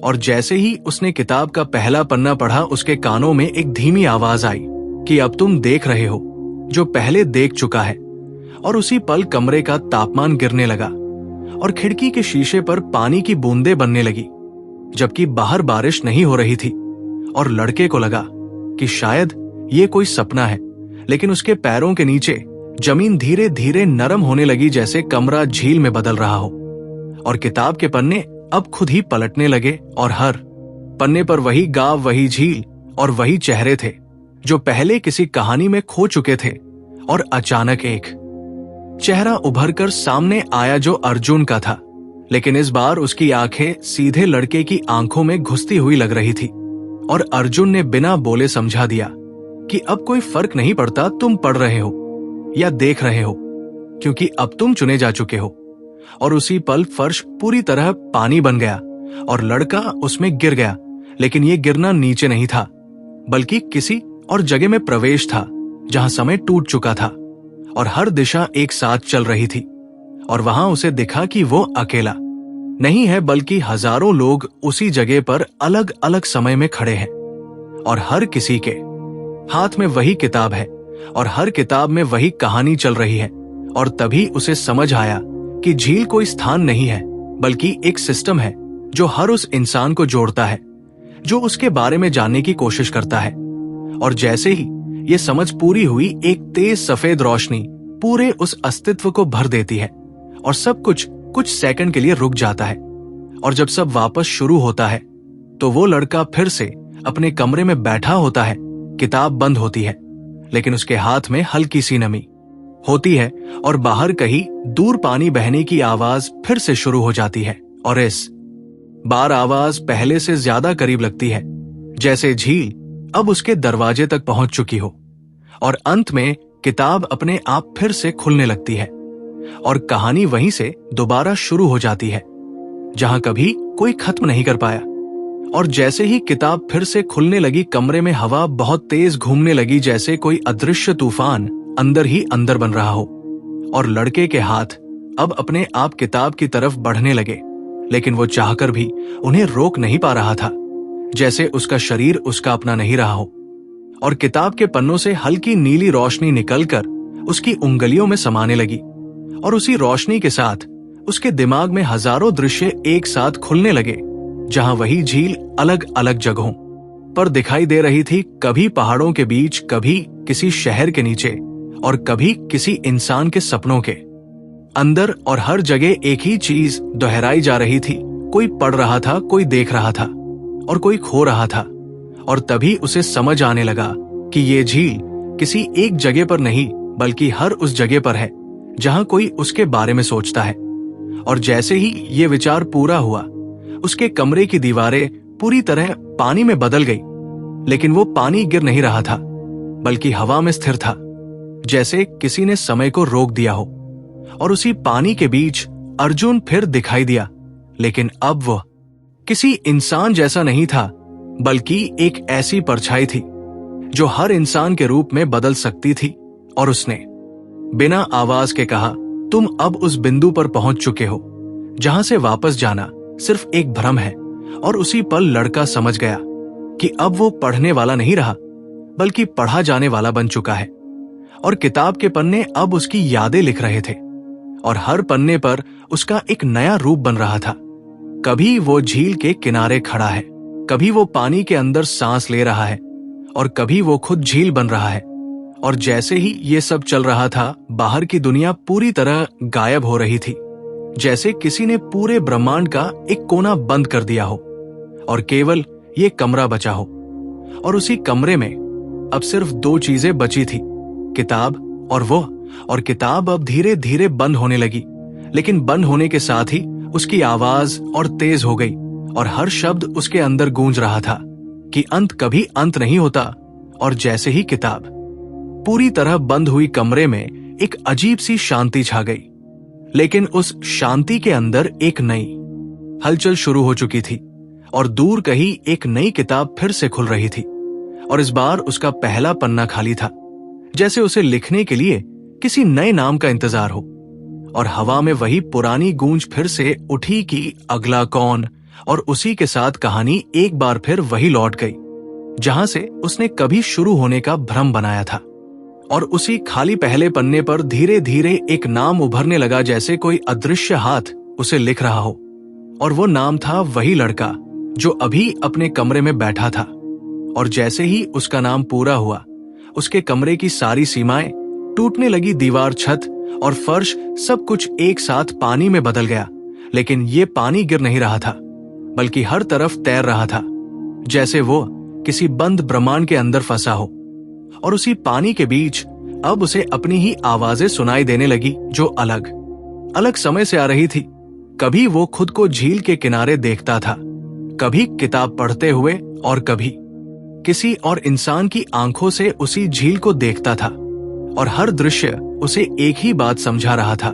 और जैसे ही उसने किताब का पहला पन्ना पढ़ा, उसके कानों में एक धीमी आवाज आई कि अब तुम देख रहे हो जो पहले देख चुका है। और उसी पल कमरे का तापमान गिरने लगा और खिड़की के शीशे पर पानी की बूंदें बनने लगी, जबकि बाहर बारिश नहीं हो रही थी। और लड़के को लगा कि शायद ये कोई सपना है, लेकिन उसके पैरों के नीचे जमीन धीरे धीरे नरम होने लगी, जैसे कमरा झील में बदल रहा हो। और किताब के पन्ने अब खुद ही पलटने लगे और हर पन्ने पर वही गांव, वही झील और वही चेहरे थे जो पहले किसी कहानी में खो चुके थे। और अचानक एक चेहरा उभर कर सामने आया, जो अर्जुन का था। लेकिन इस बार उसकी आंखें सीधे लड़के की आंखों में घुसती हुई लग रही थी। और अर्जुन ने बिना बोले समझा दिया कि अब कोई फर्क नहीं पड़ता तुम पढ़ रहे हो या देख रहे हो, क्योंकि अब तुम चुने जा चुके हो। और उसी पल फर्श पूरी तरह पानी बन गया और लड़का उसमें गिर गया। लेकिन ये गिरना नीचे नहीं था, बल्कि किसी और जगह में प्रवेश था, जहां समय टूट चुका था और हर दिशा एक साथ चल रही थी। और वहां उसे दिखा कि वो अकेला नहीं है, बल्कि हजारों लोग उसी जगह पर अलग अलग समय में खड़े हैं। और हर किसी के हाथ में वही किताब है और हर किताब में वही कहानी चल रही है। और तभी उसे समझ आया कि झील कोई स्थान नहीं है, बल्कि एक सिस्टम है जो हर उस इंसान को जोड़ता है जो उसके बारे में जानने की कोशिश करता है। और जैसे ही ये समझ पूरी हुई, एक तेज सफेद रोशनी पूरे उस अस्तित्व को भर देती है और सब कुछ सेकंड के लिए रुक जाता है। और जब सब वापस शुरू होता है, तो वो लड़का फिर से अपने कमरे में बैठा होता है। किताब बंद होती है, लेकिन उसके हाथ में हल्की सी नमी होती है और बाहर कहीं दूर पानी बहने की आवाज फिर से शुरू हो जाती है। और इस बार आवाज पहले से ज्यादा करीब लगती है, जैसे झील अब उसके दरवाजे तक पहुंच चुकी हो। और अंत में किताब अपने आप फिर से खुलने लगती है और कहानी वहीं से दोबारा शुरू हो जाती है, जहां कभी कोई खत्म नहीं कर पाया। और जैसे ही किताब फिर से खुलने लगी, कमरे में हवा बहुत तेज घूमने लगी, जैसे कोई अदृश्य तूफान अंदर ही अंदर बन रहा हो। और लड़के के हाथ अब अपने आप किताब की तरफ बढ़ने लगे, लेकिन वो चाहकर भी उन्हें रोक नहीं पा रहा था, जैसे उसका शरीर उसका अपना नहीं रहा हो। और किताब के पन्नों से हल्की नीली रोशनी निकलकर उसकी उंगलियों में समाने लगी और उसी रोशनी के साथ उसके दिमाग में हजारों दृश्य एक साथ खुलने लगे, जहां वही झील अलग अलग जगहों पर दिखाई दे रही थी, कभी पहाड़ों के बीच, कभी किसी शहर के नीचे और कभी किसी इंसान के सपनों के अंदर। और हर जगह एक ही चीज दोहराई जा रही थी, कोई पढ़ रहा था, कोई देख रहा था और कोई खो रहा था। और तभी उसे समझ आने लगा कि ये झील किसी एक जगह पर नहीं बल्कि हर उस जगह पर है जहां कोई उसके बारे में सोचता है। और जैसे ही ये विचार पूरा हुआ, उसके कमरे की दीवारें पूरी तरह पानी में बदल गई, लेकिन वो पानी गिर नहीं रहा था बल्कि हवा में स्थिर था, जैसे किसी ने समय को रोक दिया हो। और उसी पानी के बीच अर्जुन फिर दिखाई दिया, लेकिन अब वह किसी इंसान जैसा नहीं था बल्कि एक ऐसी परछाई थी जो हर इंसान के रूप में बदल सकती थी। और उसने बिना आवाज के कहा, तुम अब उस बिंदु पर पहुंच चुके हो जहां से वापस जाना सिर्फ एक भ्रम है। और उसी पल लड़का समझ गया कि अब वो पढ़ने वाला नहीं रहा बल्कि पढ़ा जाने वाला बन चुका है। और किताब के पन्ने अब उसकी यादें लिख रहे थे और हर पन्ने पर उसका एक नया रूप बन रहा था। कभी वो झील के किनारे खड़ा है, कभी वो पानी के अंदर सांस ले रहा है और कभी वो खुद झील बन रहा है। और जैसे ही ये सब चल रहा था, बाहर की दुनिया पूरी तरह गायब हो रही थी, जैसे किसी ने पूरे ब्रह्मांड का एक कोना बंद कर दिया हो और केवल ये कमरा बचा हो। और उसी कमरे में अब सिर्फ दो चीजें बची थी, किताब और वो। और किताब अब धीरे धीरे बंद होने लगी, लेकिन बंद होने के साथ ही उसकी आवाज और तेज हो गई और हर शब्द उसके अंदर गूंज रहा था कि अंत कभी अंत नहीं होता। और जैसे ही किताब पूरी तरह बंद हुई, कमरे में एक अजीब सी शांति छा गई। लेकिन उस शांति के अंदर एक नई हलचल शुरू हो चुकी थी और दूर कहीं एक नई किताब फिर से खुल रही थी। और इस बार उसका पहला पन्ना खाली था, जैसे उसे लिखने के लिए किसी नए नाम का इंतजार हो। और हवा में वही पुरानी गूंज फिर से उठी कि अगला कौन। और उसी के साथ कहानी एक बार फिर वही लौट गई जहां से उसने कभी शुरू होने का भ्रम बनाया था। और उसी खाली पहले पन्ने पर धीरे धीरे एक नाम उभरने लगा, जैसे कोई अदृश्य हाथ उसे लिख रहा हो। और वो नाम था वही लड़का जो अभी अपने कमरे में बैठा था। और जैसे ही उसका नाम पूरा हुआ, उसके कमरे की सारी सीमाएं टूटने लगी, दीवार, छत और फर्श सब कुछ एक साथ पानी में बदल गया। लेकिन ये पानी गिर नहीं रहा था बल्कि हर तरफ तैर रहा था, जैसे वो किसी बंद ब्रह्मांड के अंदर फंसा हो। और उसी पानी के बीच अब उसे अपनी ही आवाजें सुनाई देने लगी, जो अलग अलग समय से आ रही थी। कभी वो खुद को झील के किनारे देखता था, कभी किताब पढ़ते हुए और कभी किसी और इंसान की आंखों से उसी झील को देखता था। और हर दृश्य उसे एक ही बात समझा रहा था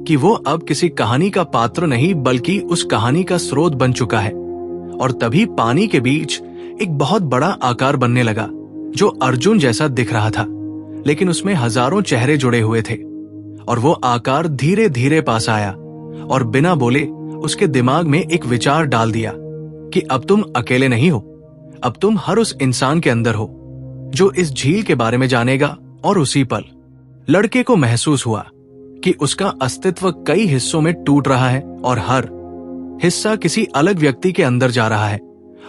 कि वो अब किसी कहानी का पात्र नहीं बल्कि उस कहानी का स्रोत बन चुका है। और तभी पानी के बीच एक बहुत बड़ा आकार बनने लगा, जो अर्जुन जैसा दिख रहा था, लेकिन उसमें हजारों चेहरे जुड़े हुए थे। और वो आकार धीरे धीरे पास आया और बिना बोले उसके दिमाग में एक विचार डाल दिया कि अब तुम अकेले नहीं हो, अब तुम हर उस इंसान के अंदर हो जो इस झील के बारे में जानेगा। और उसी पल लड़के को महसूस हुआ कि उसका अस्तित्व कई हिस्सों में टूट रहा है और हर हिस्सा किसी अलग व्यक्ति के अंदर जा रहा है।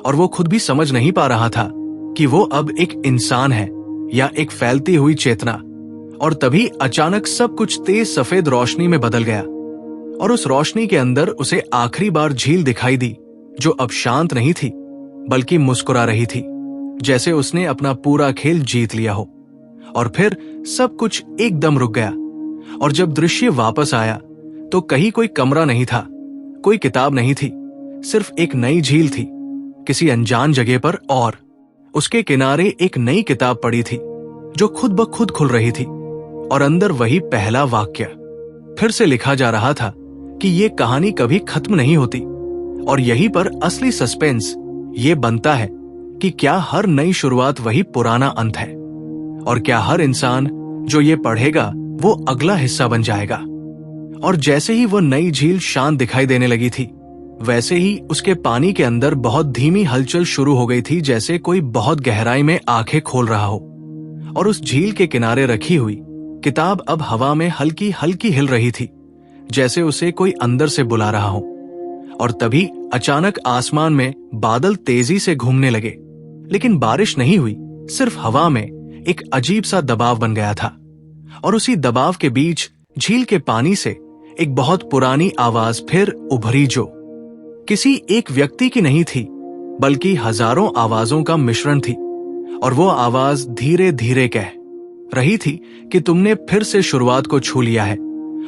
और वो खुद भी समझ नहीं पा रहा था कि वो अब एक इंसान है या एक फैलती हुई चेतना। और तभी अचानक सब कुछ तेज सफेद रोशनी में बदल गया और उस रोशनी के अंदर उसे आखिरी बार झील दिखाई दी, जो अब शांत नहीं थी बल्कि मुस्कुरा रही थी, जैसे उसने अपना पूरा खेल जीत लिया हो। और फिर सब कुछ एकदम रुक गया। और जब दृश्य वापस आया तो कहीं कोई कमरा नहीं था, कोई किताब नहीं थी, सिर्फ एक नई झील थी किसी अनजान जगह पर। और उसके किनारे एक नई किताब पड़ी थी जो खुद ब खुद खुल रही थी। और अंदर वही पहला वाक्य फिर से लिखा जा रहा था कि ये कहानी कभी खत्म नहीं होती। और यहीं पर असली सस्पेंस ये बनता है कि क्या हर नई शुरुआत वही पुराना अंत है, और क्या हर इंसान जो ये पढ़ेगा वो अगला हिस्सा बन जाएगा। और जैसे ही वो नई झील शांत दिखाई देने लगी थी, वैसे ही उसके पानी के अंदर बहुत धीमी हलचल शुरू हो गई थी, जैसे कोई बहुत गहराई में आंखें खोल रहा हो। और उस झील के किनारे रखी हुई किताब अब हवा में हल्की हल्की हिल रही थी, जैसे उसे कोई अंदर से बुला रहा हो। और तभी अचानक आसमान में बादल तेजी से घूमने लगे, लेकिन बारिश नहीं हुई, सिर्फ हवा में एक अजीब सा दबाव बन गया था। और उसी दबाव के बीच झील के पानी से एक बहुत पुरानी आवाज फिर उभरी, जो किसी एक व्यक्ति की नहीं थी बल्कि हजारों आवाजों का मिश्रण थी। और वो आवाज धीरे धीरे कह रही थी कि तुमने फिर से शुरुआत को छू लिया है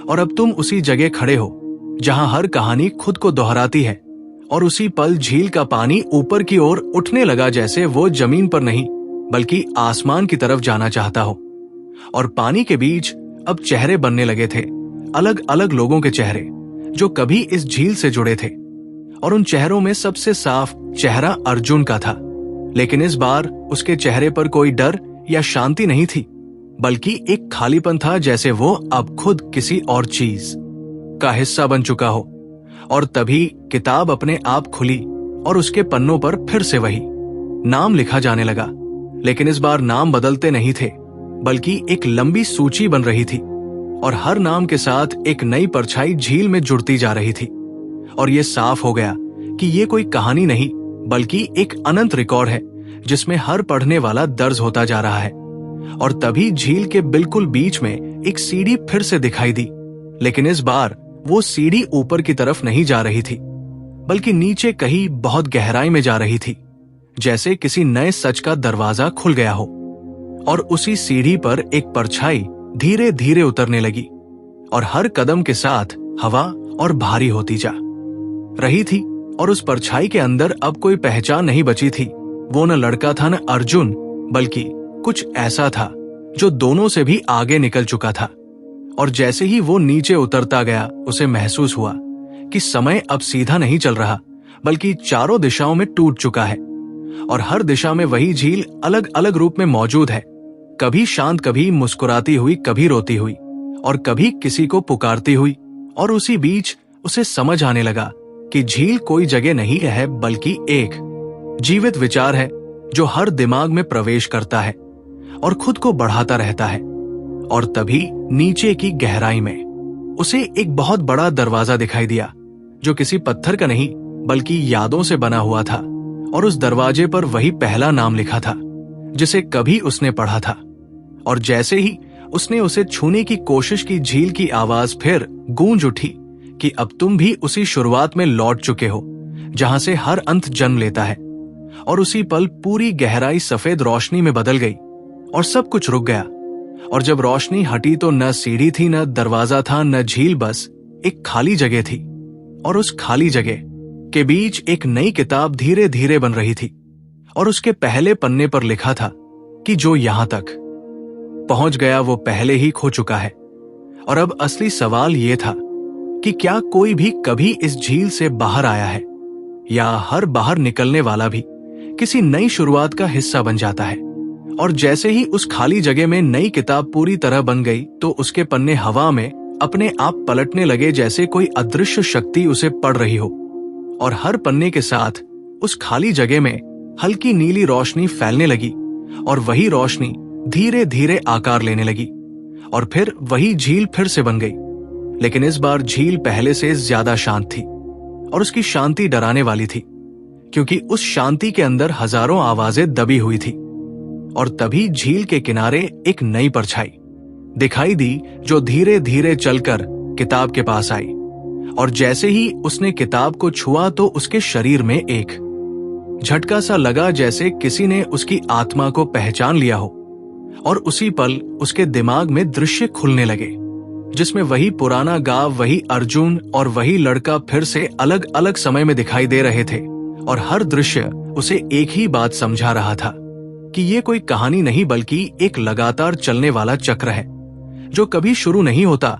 और अब तुम उसी जगह खड़े हो जहां हर कहानी खुद को दोहराती है। और उसी पल झील का पानी ऊपर की ओर उठने लगा, जैसे वो जमीन पर नहीं बल्कि आसमान की तरफ जाना चाहता हो। और पानी के बीच अब चेहरे बनने लगे थे, अलग अलग लोगों के चेहरे जो कभी इस झील से जुड़े थे। और उन चेहरों में सबसे साफ चेहरा अर्जुन का था, लेकिन इस बार उसके चेहरे पर कोई डर या शांति नहीं थी, बल्कि एक खालीपन था, जैसे वो अब खुद किसी और चीज का हिस्सा बन चुका हो। और तभी किताब अपने आप खुली और उसके पन्नों पर फिर से वही नाम लिखा जाने लगा। लेकिन इस बार नाम बदलते नहीं थे, बल्कि एक लंबी सूची बन रही थी और हर नाम के साथ एक नई परछाई झील में जुड़ती जा रही थी। और ये साफ हो गया कि ये कोई कहानी नहीं बल्कि एक अनंत रिकॉर्ड है, जिसमें हर पढ़ने वाला दर्ज होता जा रहा है। और तभी झील के बिल्कुल बीच में एक सीढ़ी फिर से दिखाई दी, लेकिन इस बार वो सीढ़ी ऊपर की तरफ नहीं जा रही थी, बल्कि नीचे कहीं बहुत गहराई में जा रही थी, जैसे किसी नए सच का दरवाजा खुल गया हो। और उसी सीढ़ी पर एक परछाई धीरे धीरे उतरने लगी और हर कदम के साथ हवा और भारी होती जा रही थी। और उस परछाई के अंदर अब कोई पहचान नहीं बची थी। वो न लड़का था न अर्जुन, बल्कि कुछ ऐसा था जो दोनों से भी आगे निकल चुका था। और जैसे ही वो नीचे उतरता गया, उसे महसूस हुआ कि समय अब सीधा नहीं चल रहा, बल्कि चारों दिशाओं में टूट चुका है। और हर दिशा में वही झील अलग अलग रूप में मौजूद है, कभी शांत, कभी मुस्कुराती हुई, कभी रोती हुई और कभी किसी को पुकारती हुई। और उसी बीच उसे समझ आने लगा कि झील कोई जगह नहीं है, बल्कि एक जीवित विचार है जो हर दिमाग में प्रवेश करता है और खुद को बढ़ाता रहता है। और तभी नीचे की गहराई में उसे एक बहुत बड़ा दरवाजा दिखाई दिया, जो किसी पत्थर का नहीं बल्कि यादों से बना हुआ था। और उस दरवाजे पर वही पहला नाम लिखा था जिसे कभी उसने पढ़ा था। और जैसे ही उसने उसे छूने की कोशिश की, झील की आवाज फिर गूंज उठी कि अब तुम भी उसी शुरुआत में लौट चुके हो जहां से हर अंत जन्म लेता है। और उसी पल पूरी गहराई सफेद रोशनी में बदल गई और सब कुछ रुक गया। और जब रोशनी हटी तो न सीढ़ी थी, न दरवाजा था, न झील, बस एक खाली जगह थी। और उस खाली जगह के बीच एक नई किताब धीरे धीरे बन रही थी। और उसके पहले पन्ने पर लिखा था कि जो यहां तक पहुंच गया वो पहले ही खो चुका है। और अब असली सवाल ये था कि क्या कोई भी कभी इस झील से बाहर आया है, या हर बाहर निकलने वाला भी किसी नई शुरुआत का हिस्सा बन जाता है। और जैसे ही उस खाली जगह में नई किताब पूरी तरह बन गई, तो उसके पन्ने हवा में अपने आप पलटने लगे, जैसे कोई अदृश्य शक्ति उसे पढ़ रही हो। और हर पन्ने के साथ उस खाली जगह में हल्की नीली रोशनी फैलने लगी और वही रोशनी धीरे धीरे आकार लेने लगी। और फिर वही झील फिर से बन गई, लेकिन इस बार झील पहले से ज्यादा शांत थी। और उसकी शांति डराने वाली थी, क्योंकि उस शांति के अंदर हजारों आवाजें दबी हुई थी। और तभी झील के किनारे एक नई परछाई दिखाई दी, जो धीरे धीरे चलकर किताब के पास आई। और जैसे ही उसने किताब को छुआ तो उसके शरीर में एक झटका सा लगा, जैसे किसी ने उसकी आत्मा को पहचान लिया हो। और उसी पल उसके दिमाग में दृश्य खुलने लगे, जिसमें वही पुराना गांव, वही अर्जुन और वही लड़का फिर से अलग अलग समय में दिखाई दे रहे थे। और हर दृश्य उसे एक ही बात समझा रहा था कि ये कोई कहानी नहीं, बल्कि एक लगातार चलने वाला चक्र है, जो कभी शुरू नहीं होता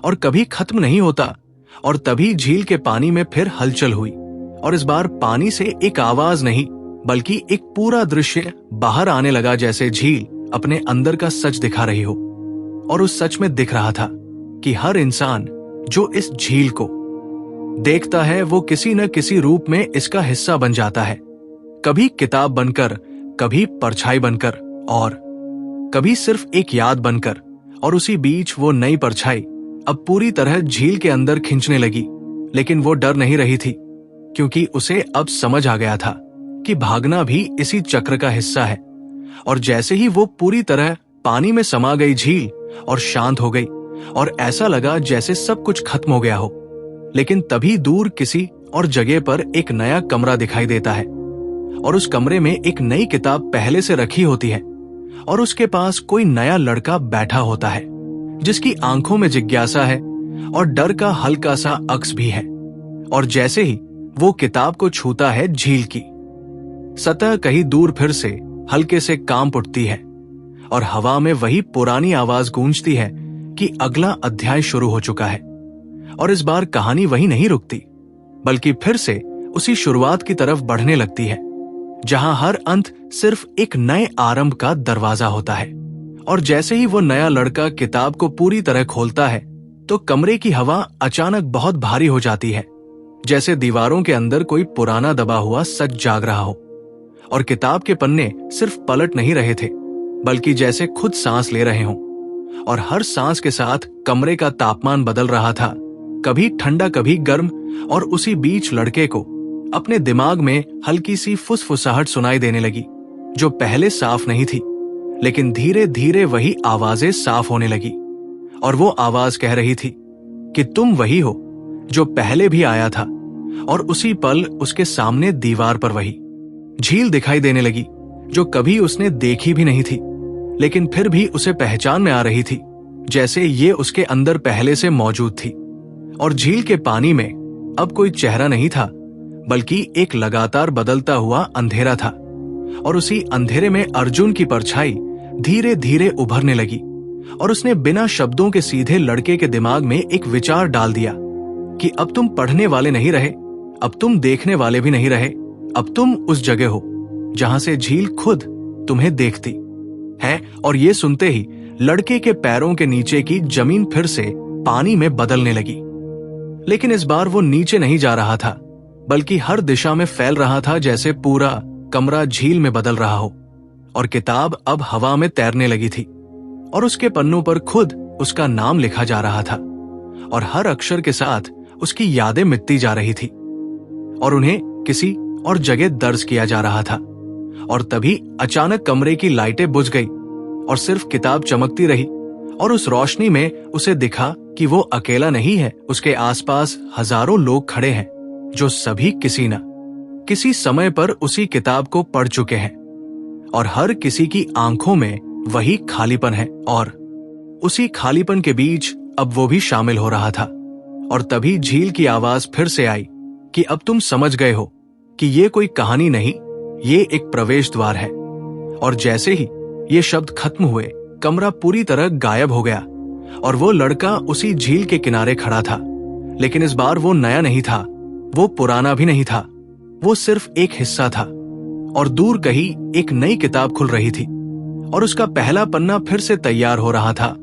और कभी खत्म नहीं होता। और तभी झील के पानी में फिर हलचल हुई, और इस बार पानी से एक आवाज नहीं बल्कि एक पूरा दृश्य बाहर आने लगा, जैसे झील अपने अंदर का सच दिखा रही हो। और उस सच में दिख रहा था कि हर इंसान जो इस झील को देखता है, वो किसी न किसी रूप में इसका हिस्सा बन जाता है, कभी किताब बनकर, कभी परछाई बनकर, और कभी सिर्फ एक याद बनकर। और उसी बीच वो नई परछाई अब पूरी तरह झील के अंदर खींचने लगी, लेकिन वो डर नहीं रही थी, क्योंकि उसे अब समझ आ गया था कि भागना भी इसी चक्र का हिस्सा है। और जैसे ही वो पूरी तरह पानी में समा गई झील और शांत हो गई, और ऐसा लगा जैसे सब कुछ खत्म हो गया हो। लेकिन तभी दूर किसी और जगह पर एक नया कमरा दिखाई देता है, और उस कमरे में एक नई किताब पहले से रखी होती है और उसके पास कोई नया लड़का बैठा होता है जिसकी आंखों में जिज्ञासा है और डर का हल्का सा अक्स भी है। और जैसे ही वो किताब को छूता है, झील की सतह कहीं दूर फिर से हल्के से कांप उठती है और हवा में वही पुरानी आवाज गूंजती है कि अगला अध्याय शुरू हो चुका है। और इस बार कहानी वहीं नहीं रुकती, बल्कि फिर से उसी शुरुआत की तरफ बढ़ने लगती है, जहां हर अंत सिर्फ एक नए आरंभ का दरवाजा होता है। और जैसे ही वो नया लड़का किताब को पूरी तरह खोलता है तो कमरे की हवा अचानक बहुत भारी हो जाती है, जैसे दीवारों के अंदर कोई पुराना दबा हुआ सच जाग रहा हो। और किताब के पन्ने सिर्फ पलट नहीं रहे थे, बल्कि जैसे खुद सांस ले रहे हों। और हर सांस के साथ कमरे का तापमान बदल रहा था, कभी ठंडा कभी गर्म। और उसी बीच लड़के को अपने दिमाग में हल्की सी फुसफुसाहट सुनाई देने लगी, जो पहले साफ नहीं थी, लेकिन धीरे धीरे वही आवाजें साफ होने लगी। और वो आवाज कह रही थी कि तुम वही हो जो पहले भी आया था। और उसी पल उसके सामने दीवार पर वही झील दिखाई देने लगी, जो कभी उसने देखी भी नहीं थी, लेकिन फिर भी उसे पहचान में आ रही थी, जैसे ये उसके अंदर पहले से मौजूद थी। और झील के पानी में अब कोई चेहरा नहीं था, बल्कि एक लगातार बदलता हुआ अंधेरा था। और उसी अंधेरे में अर्जुन की परछाई धीरे धीरे उभरने लगी और उसने बिना शब्दों के सीधे लड़के के दिमाग में एक विचार डाल दिया कि अब तुम पढ़ने वाले नहीं रहे, अब तुम देखने वाले भी नहीं रहे, अब तुम उस जगह हो जहां से झील खुद तुम्हें देखती है। और ये सुनते ही लड़के के पैरों के नीचे की जमीन फिर से पानी में बदलने लगी। लेकिन इस बार वो नीचे नहीं जा रहा था, बल्कि हर दिशा में फैल रहा था, जैसे पूरा कमरा झील में बदल रहा हो। और किताब अब हवा में तैरने लगी थी और उसके पन्नों पर खुद उसका नाम लिखा जा रहा था। और हर अक्षर के साथ उसकी यादें मिटती जा रही थी और उन्हें किसी और जगह दर्ज किया जा रहा था। और तभी अचानक कमरे की लाइटें बुझ गई और सिर्फ किताब चमकती रही। और उस रोशनी में उसे दिखा कि वो अकेला नहीं है, उसके आसपास हजारों लोग खड़े हैं, जो सभी किसी न किसी समय पर उसी किताब को पढ़ चुके हैं। और हर किसी की आंखों में वही खालीपन है, और उसी खालीपन के बीच अब वो भी शामिल हो रहा था। और तभी झील की आवाज फिर से आई कि अब तुम समझ गए हो कि ये कोई कहानी नहीं, ये एक प्रवेश द्वार है। और जैसे ही ये शब्द खत्म हुए, कमरा पूरी तरह गायब हो गया और वो लड़का उसी झील के किनारे खड़ा था। लेकिन इस बार वो नया नहीं था, वो पुराना भी नहीं था, वो सिर्फ एक हिस्सा था। और दूर कहीं एक नई किताब खुल रही थी और उसका पहला पन्ना फिर से तैयार हो रहा था,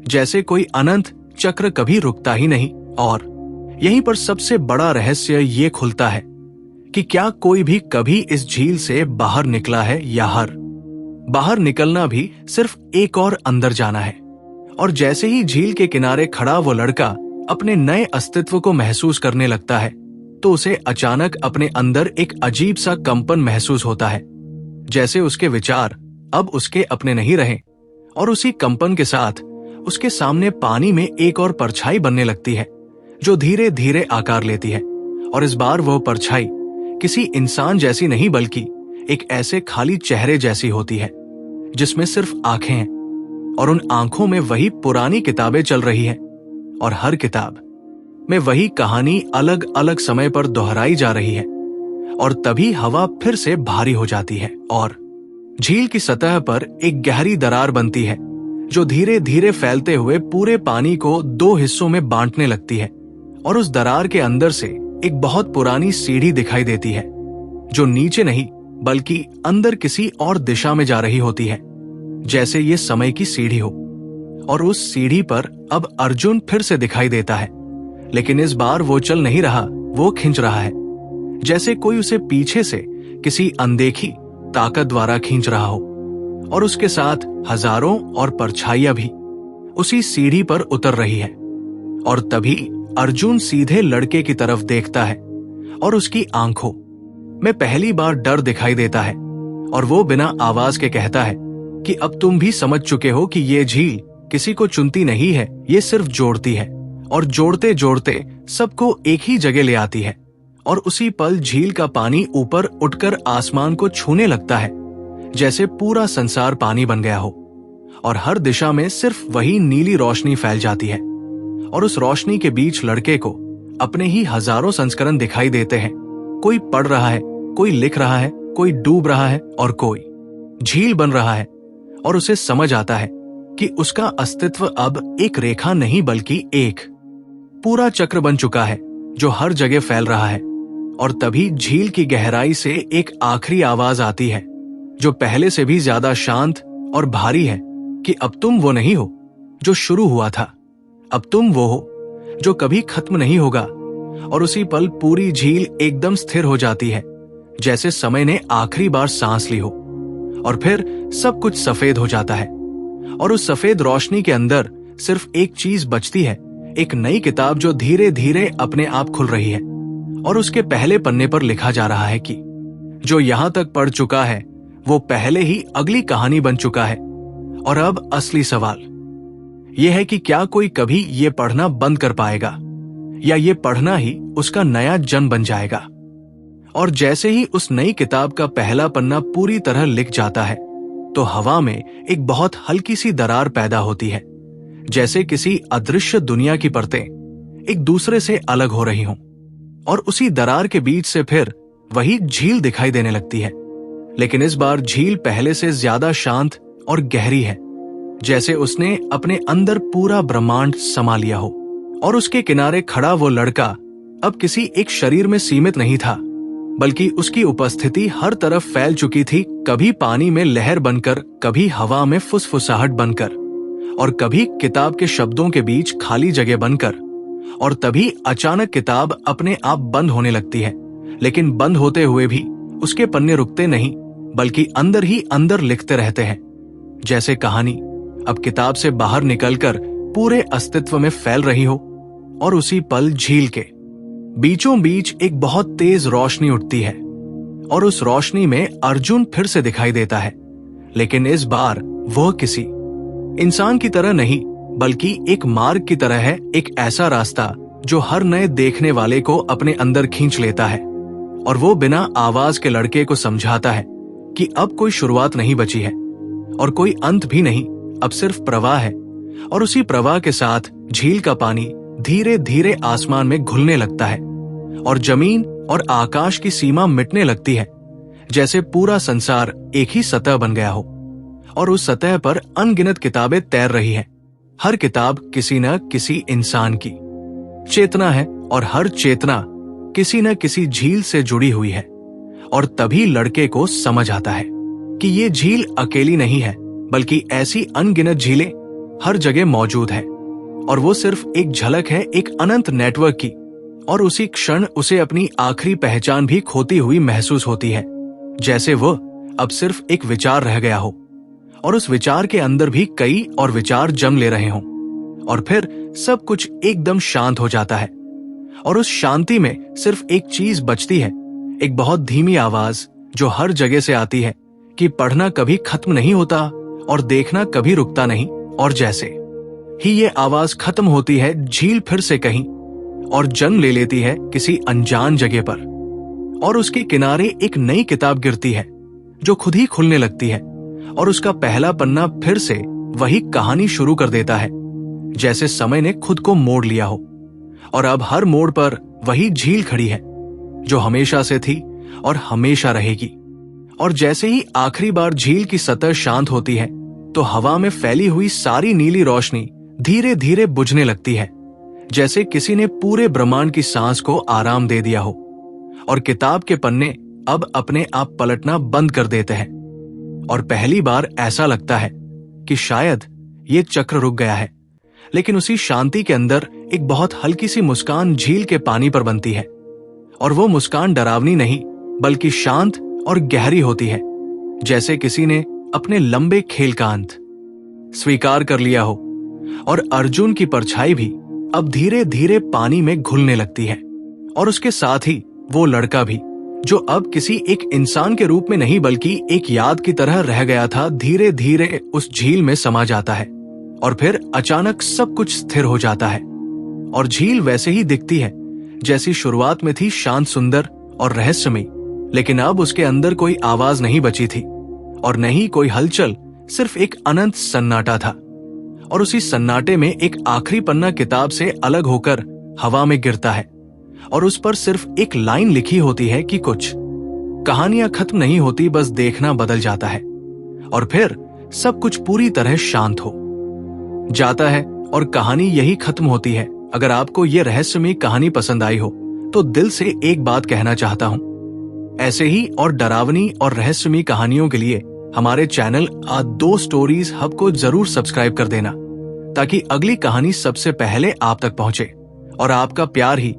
जैसे कोई अनंत चक्र कभी रुकता ही नहीं। और यहीं पर सबसे बड़ा रहस्य ये खुलता है कि क्या कोई भी कभी इस झील से बाहर निकला है, या हर बाहर निकलना भी सिर्फ एक और अंदर जाना है। और जैसे ही झील के किनारे खड़ा वो लड़का अपने नए अस्तित्व को महसूस करने लगता है, तो उसे अचानक अपने अंदर एक अजीब सा कंपन महसूस होता है, जैसे उसके विचार अब उसके अपने नहीं रहे। और उसी कंपन के साथ उसके सामने पानी में एक और परछाई बनने लगती है, जो धीरे धीरे आकार लेती है। और इस बार वह परछाई किसी इंसान जैसी नहीं, बल्कि एक ऐसे खाली चेहरे जैसी होती है जिसमें सिर्फ आंखें हैं। और उन आंखों में वही पुरानी किताबें चल रही हैं और हर किताब में वही कहानी अलग अलग समय पर दोहराई जा रही है। और तभी हवा फिर से भारी हो जाती है और झील की सतह पर एक गहरी दरार बनती है, जो धीरे धीरे फैलते हुए पूरे पानी को दो हिस्सों में बांटने लगती है। और उस दरार के अंदर से एक बहुत पुरानी सीढ़ी दिखाई देती है, जो नीचे नहीं बल्कि अंदर किसी और दिशा में जा रही होती है, जैसे ये समय की सीढ़ी हो। और उस सीढ़ी पर अब अर्जुन फिर से दिखाई देता है, लेकिन इस बार वो चल नहीं रहा, वो खींच रहा है, जैसे कोई उसे पीछे से किसी अनदेखी ताकत द्वारा खींच रहा हो। और उसके साथ हजारों और परछाइयां भी उसी सीढ़ी पर उतर रही है। और तभी अर्जुन सीधे लड़के की तरफ देखता है और उसकी आंखों में पहली बार डर दिखाई देता है। और वो बिना आवाज के कहता है कि अब तुम भी समझ चुके हो कि ये झील किसी को चुनती नहीं है, ये सिर्फ जोड़ती है, और जोड़ते जोड़ते सबको एक ही जगह ले आती है। और उसी पल झील का पानी ऊपर उठकर आसमान को छूने लगता है, जैसे पूरा संसार पानी बन गया हो और हर दिशा में सिर्फ वही नीली रोशनी फैल जाती है। और उस रोशनी के बीच लड़के को अपने ही हजारों संस्करण दिखाई देते हैं। कोई पढ़ रहा है, कोई लिख रहा है, कोई डूब रहा है और कोई झील बन रहा है। और उसे समझ आता है कि उसका अस्तित्व अब एक रेखा नहीं बल्कि एक पूरा चक्र बन चुका है जो हर जगह फैल रहा है। और तभी झील की गहराई से एक आखिरी आवाज आती है जो पहले से भी ज्यादा शांत और भारी है कि अब तुम वो नहीं हो जो शुरू हुआ था, अब तुम वो हो जो कभी खत्म नहीं होगा। और उसी पल पूरी झील एकदम स्थिर हो जाती है, जैसे समय ने आखिरी बार सांस ली हो। और फिर सब कुछ सफेद हो जाता है और उस सफेद रोशनी के अंदर सिर्फ एक चीज बचती है, एक नई किताब जो धीरे धीरे अपने आप खुल रही है। और उसके पहले पन्ने पर लिखा जा रहा है कि जो यहां तक पढ़ चुका है वो पहले ही अगली कहानी बन चुका है। और अब असली सवाल यह है कि क्या कोई कभी ये पढ़ना बंद कर पाएगा या ये पढ़ना ही उसका नया जन्म बन जाएगा। और जैसे ही उस नई किताब का पहला पन्ना पूरी तरह लिख जाता है तो हवा में एक बहुत हल्की सी दरार पैदा होती है, जैसे किसी अदृश्य दुनिया की परतें एक दूसरे से अलग हो रही हों। और उसी दरार के बीच से फिर वही झील दिखाई देने लगती है, लेकिन इस बार झील पहले से ज्यादा शांत और गहरी है, जैसे उसने अपने अंदर पूरा ब्रह्मांड समा लिया हो। और उसके किनारे खड़ा वो लड़का अब किसी एक शरीर में सीमित नहीं था, बल्कि उसकी उपस्थिति हर तरफ फैल चुकी थी, कभी पानी में लहर बनकर, कभी हवा में फुसफुसाहट बनकर, और कभी किताब के शब्दों के बीच खाली जगह बनकर। और तभी अचानक किताब अपने आप बंद होने लगती है, लेकिन बंद होते हुए भी उसके पन्ने रुकते नहीं, बल्कि अंदर ही अंदर लिखते रहते हैं, जैसे कहानी अब किताब से बाहर निकलकर पूरे अस्तित्व में फैल रही हो। और उसी पल झील के बीचों बीच एक बहुत तेज रोशनी उठती है और उस रोशनी में अर्जुन फिर से दिखाई देता है, लेकिन इस बार वह किसी इंसान की तरह नहीं बल्कि एक मार्ग की तरह है, एक ऐसा रास्ता जो हर नए देखने वाले को अपने अंदर खींच लेता है। और वो बिना आवाज के लड़के को समझाता है कि अब कोई शुरुआत नहीं बची है और कोई अंत भी नहीं, अब सिर्फ प्रवाह है। और उसी प्रवाह के साथ झील का पानी धीरे धीरे आसमान में घुलने लगता है और जमीन और आकाश की सीमा मिटने लगती है, जैसे पूरा संसार एक ही सतह बन गया हो। और उस सतह पर अनगिनत किताबें तैर रही हैं। हर किताब किसी न किसी इंसान की चेतना है और हर चेतना किसी न किसी झील से जुड़ी हुई है। और तभी लड़के को समझ आता है कि ये झील अकेली नहीं है, बल्कि ऐसी अनगिनत झीलें हर जगह मौजूद है और वो सिर्फ एक झलक है एक अनंत नेटवर्क की। और उसी क्षण उसे अपनी आखिरी पहचान भी खोती हुई महसूस होती है, जैसे वो अब सिर्फ एक विचार रह गया हो और उस विचार के अंदर भी कई और विचार जम ले रहे हों। और फिर सब कुछ एकदम शांत हो जाता है और उस शांति में सिर्फ एक चीज बचती है, एक बहुत धीमी आवाज जो हर जगह से आती है कि पढ़ना कभी खत्म नहीं होता और देखना कभी रुकता नहीं। और जैसे ही ये आवाज खत्म होती है, झील फिर से कहीं और जन्म ले लेती है किसी अनजान जगह पर और उसके किनारे एक नई किताब गिरती है जो खुद ही खुलने लगती है और उसका पहला पन्ना फिर से वही कहानी शुरू कर देता है, जैसे समय ने खुद को मोड़ लिया हो। और अब हर मोड़ पर वही झील खड़ी है जो हमेशा से थी और हमेशा रहेगी। और जैसे ही आखिरी बार झील की सतह शांत होती है तो हवा में फैली हुई सारी नीली रोशनी धीरे धीरे बुझने लगती है, जैसे किसी ने पूरे ब्रह्मांड की सांस को आराम दे दिया हो। और किताब के पन्ने अब अपने आप पलटना बंद कर देते हैं और पहली बार ऐसा लगता है कि शायद ये चक्र रुक गया है। लेकिन उसी शांति के अंदर एक बहुत हल्की सी मुस्कान झील के पानी पर बनती है और वो मुस्कान डरावनी नहीं बल्कि शांत और गहरी होती है, जैसे किसी ने अपने लंबे खेल का अंत स्वीकार कर लिया हो। और अर्जुन की परछाई भी अब धीरे धीरे पानी में घुलने लगती है और उसके साथ ही वो लड़का भी, जो अब किसी एक इंसान के रूप में नहीं बल्कि एक याद की तरह रह गया था, धीरे धीरे उस झील में समा जाता है। और फिर अचानक सब कुछ स्थिर हो जाता है और झील वैसे ही दिखती है जैसी शुरुआत में थी शांत, सुंदर और रहस्यमयी, लेकिन अब उसके अंदर कोई आवाज नहीं बची थी और न ही कोई हलचल, सिर्फ एक अनंत सन्नाटा था। और उसी सन्नाटे में एक आखिरी पन्ना किताब से अलग होकर हवा में गिरता है और उस पर सिर्फ एक लाइन लिखी होती है कि कुछ कहानियां खत्म नहीं होती, बस देखना बदल जाता है और फिर सब कुछ पूरी तरह शांत हो जाता है और कहानी यही खत्म होती है। अगर आपको यह रहस्यमयी कहानी पसंद आई हो तो दिल से एक बात कहना चाहता हूं, ऐसे ही और डरावनी और रहस्यमयी कहानियों के लिए हमारे चैनल दो स्टोरीज हब को जरूर सब्सक्राइब कर देना, ताकि अगली कहानी सबसे पहले आप तक पहुंचे। और आपका प्यार ही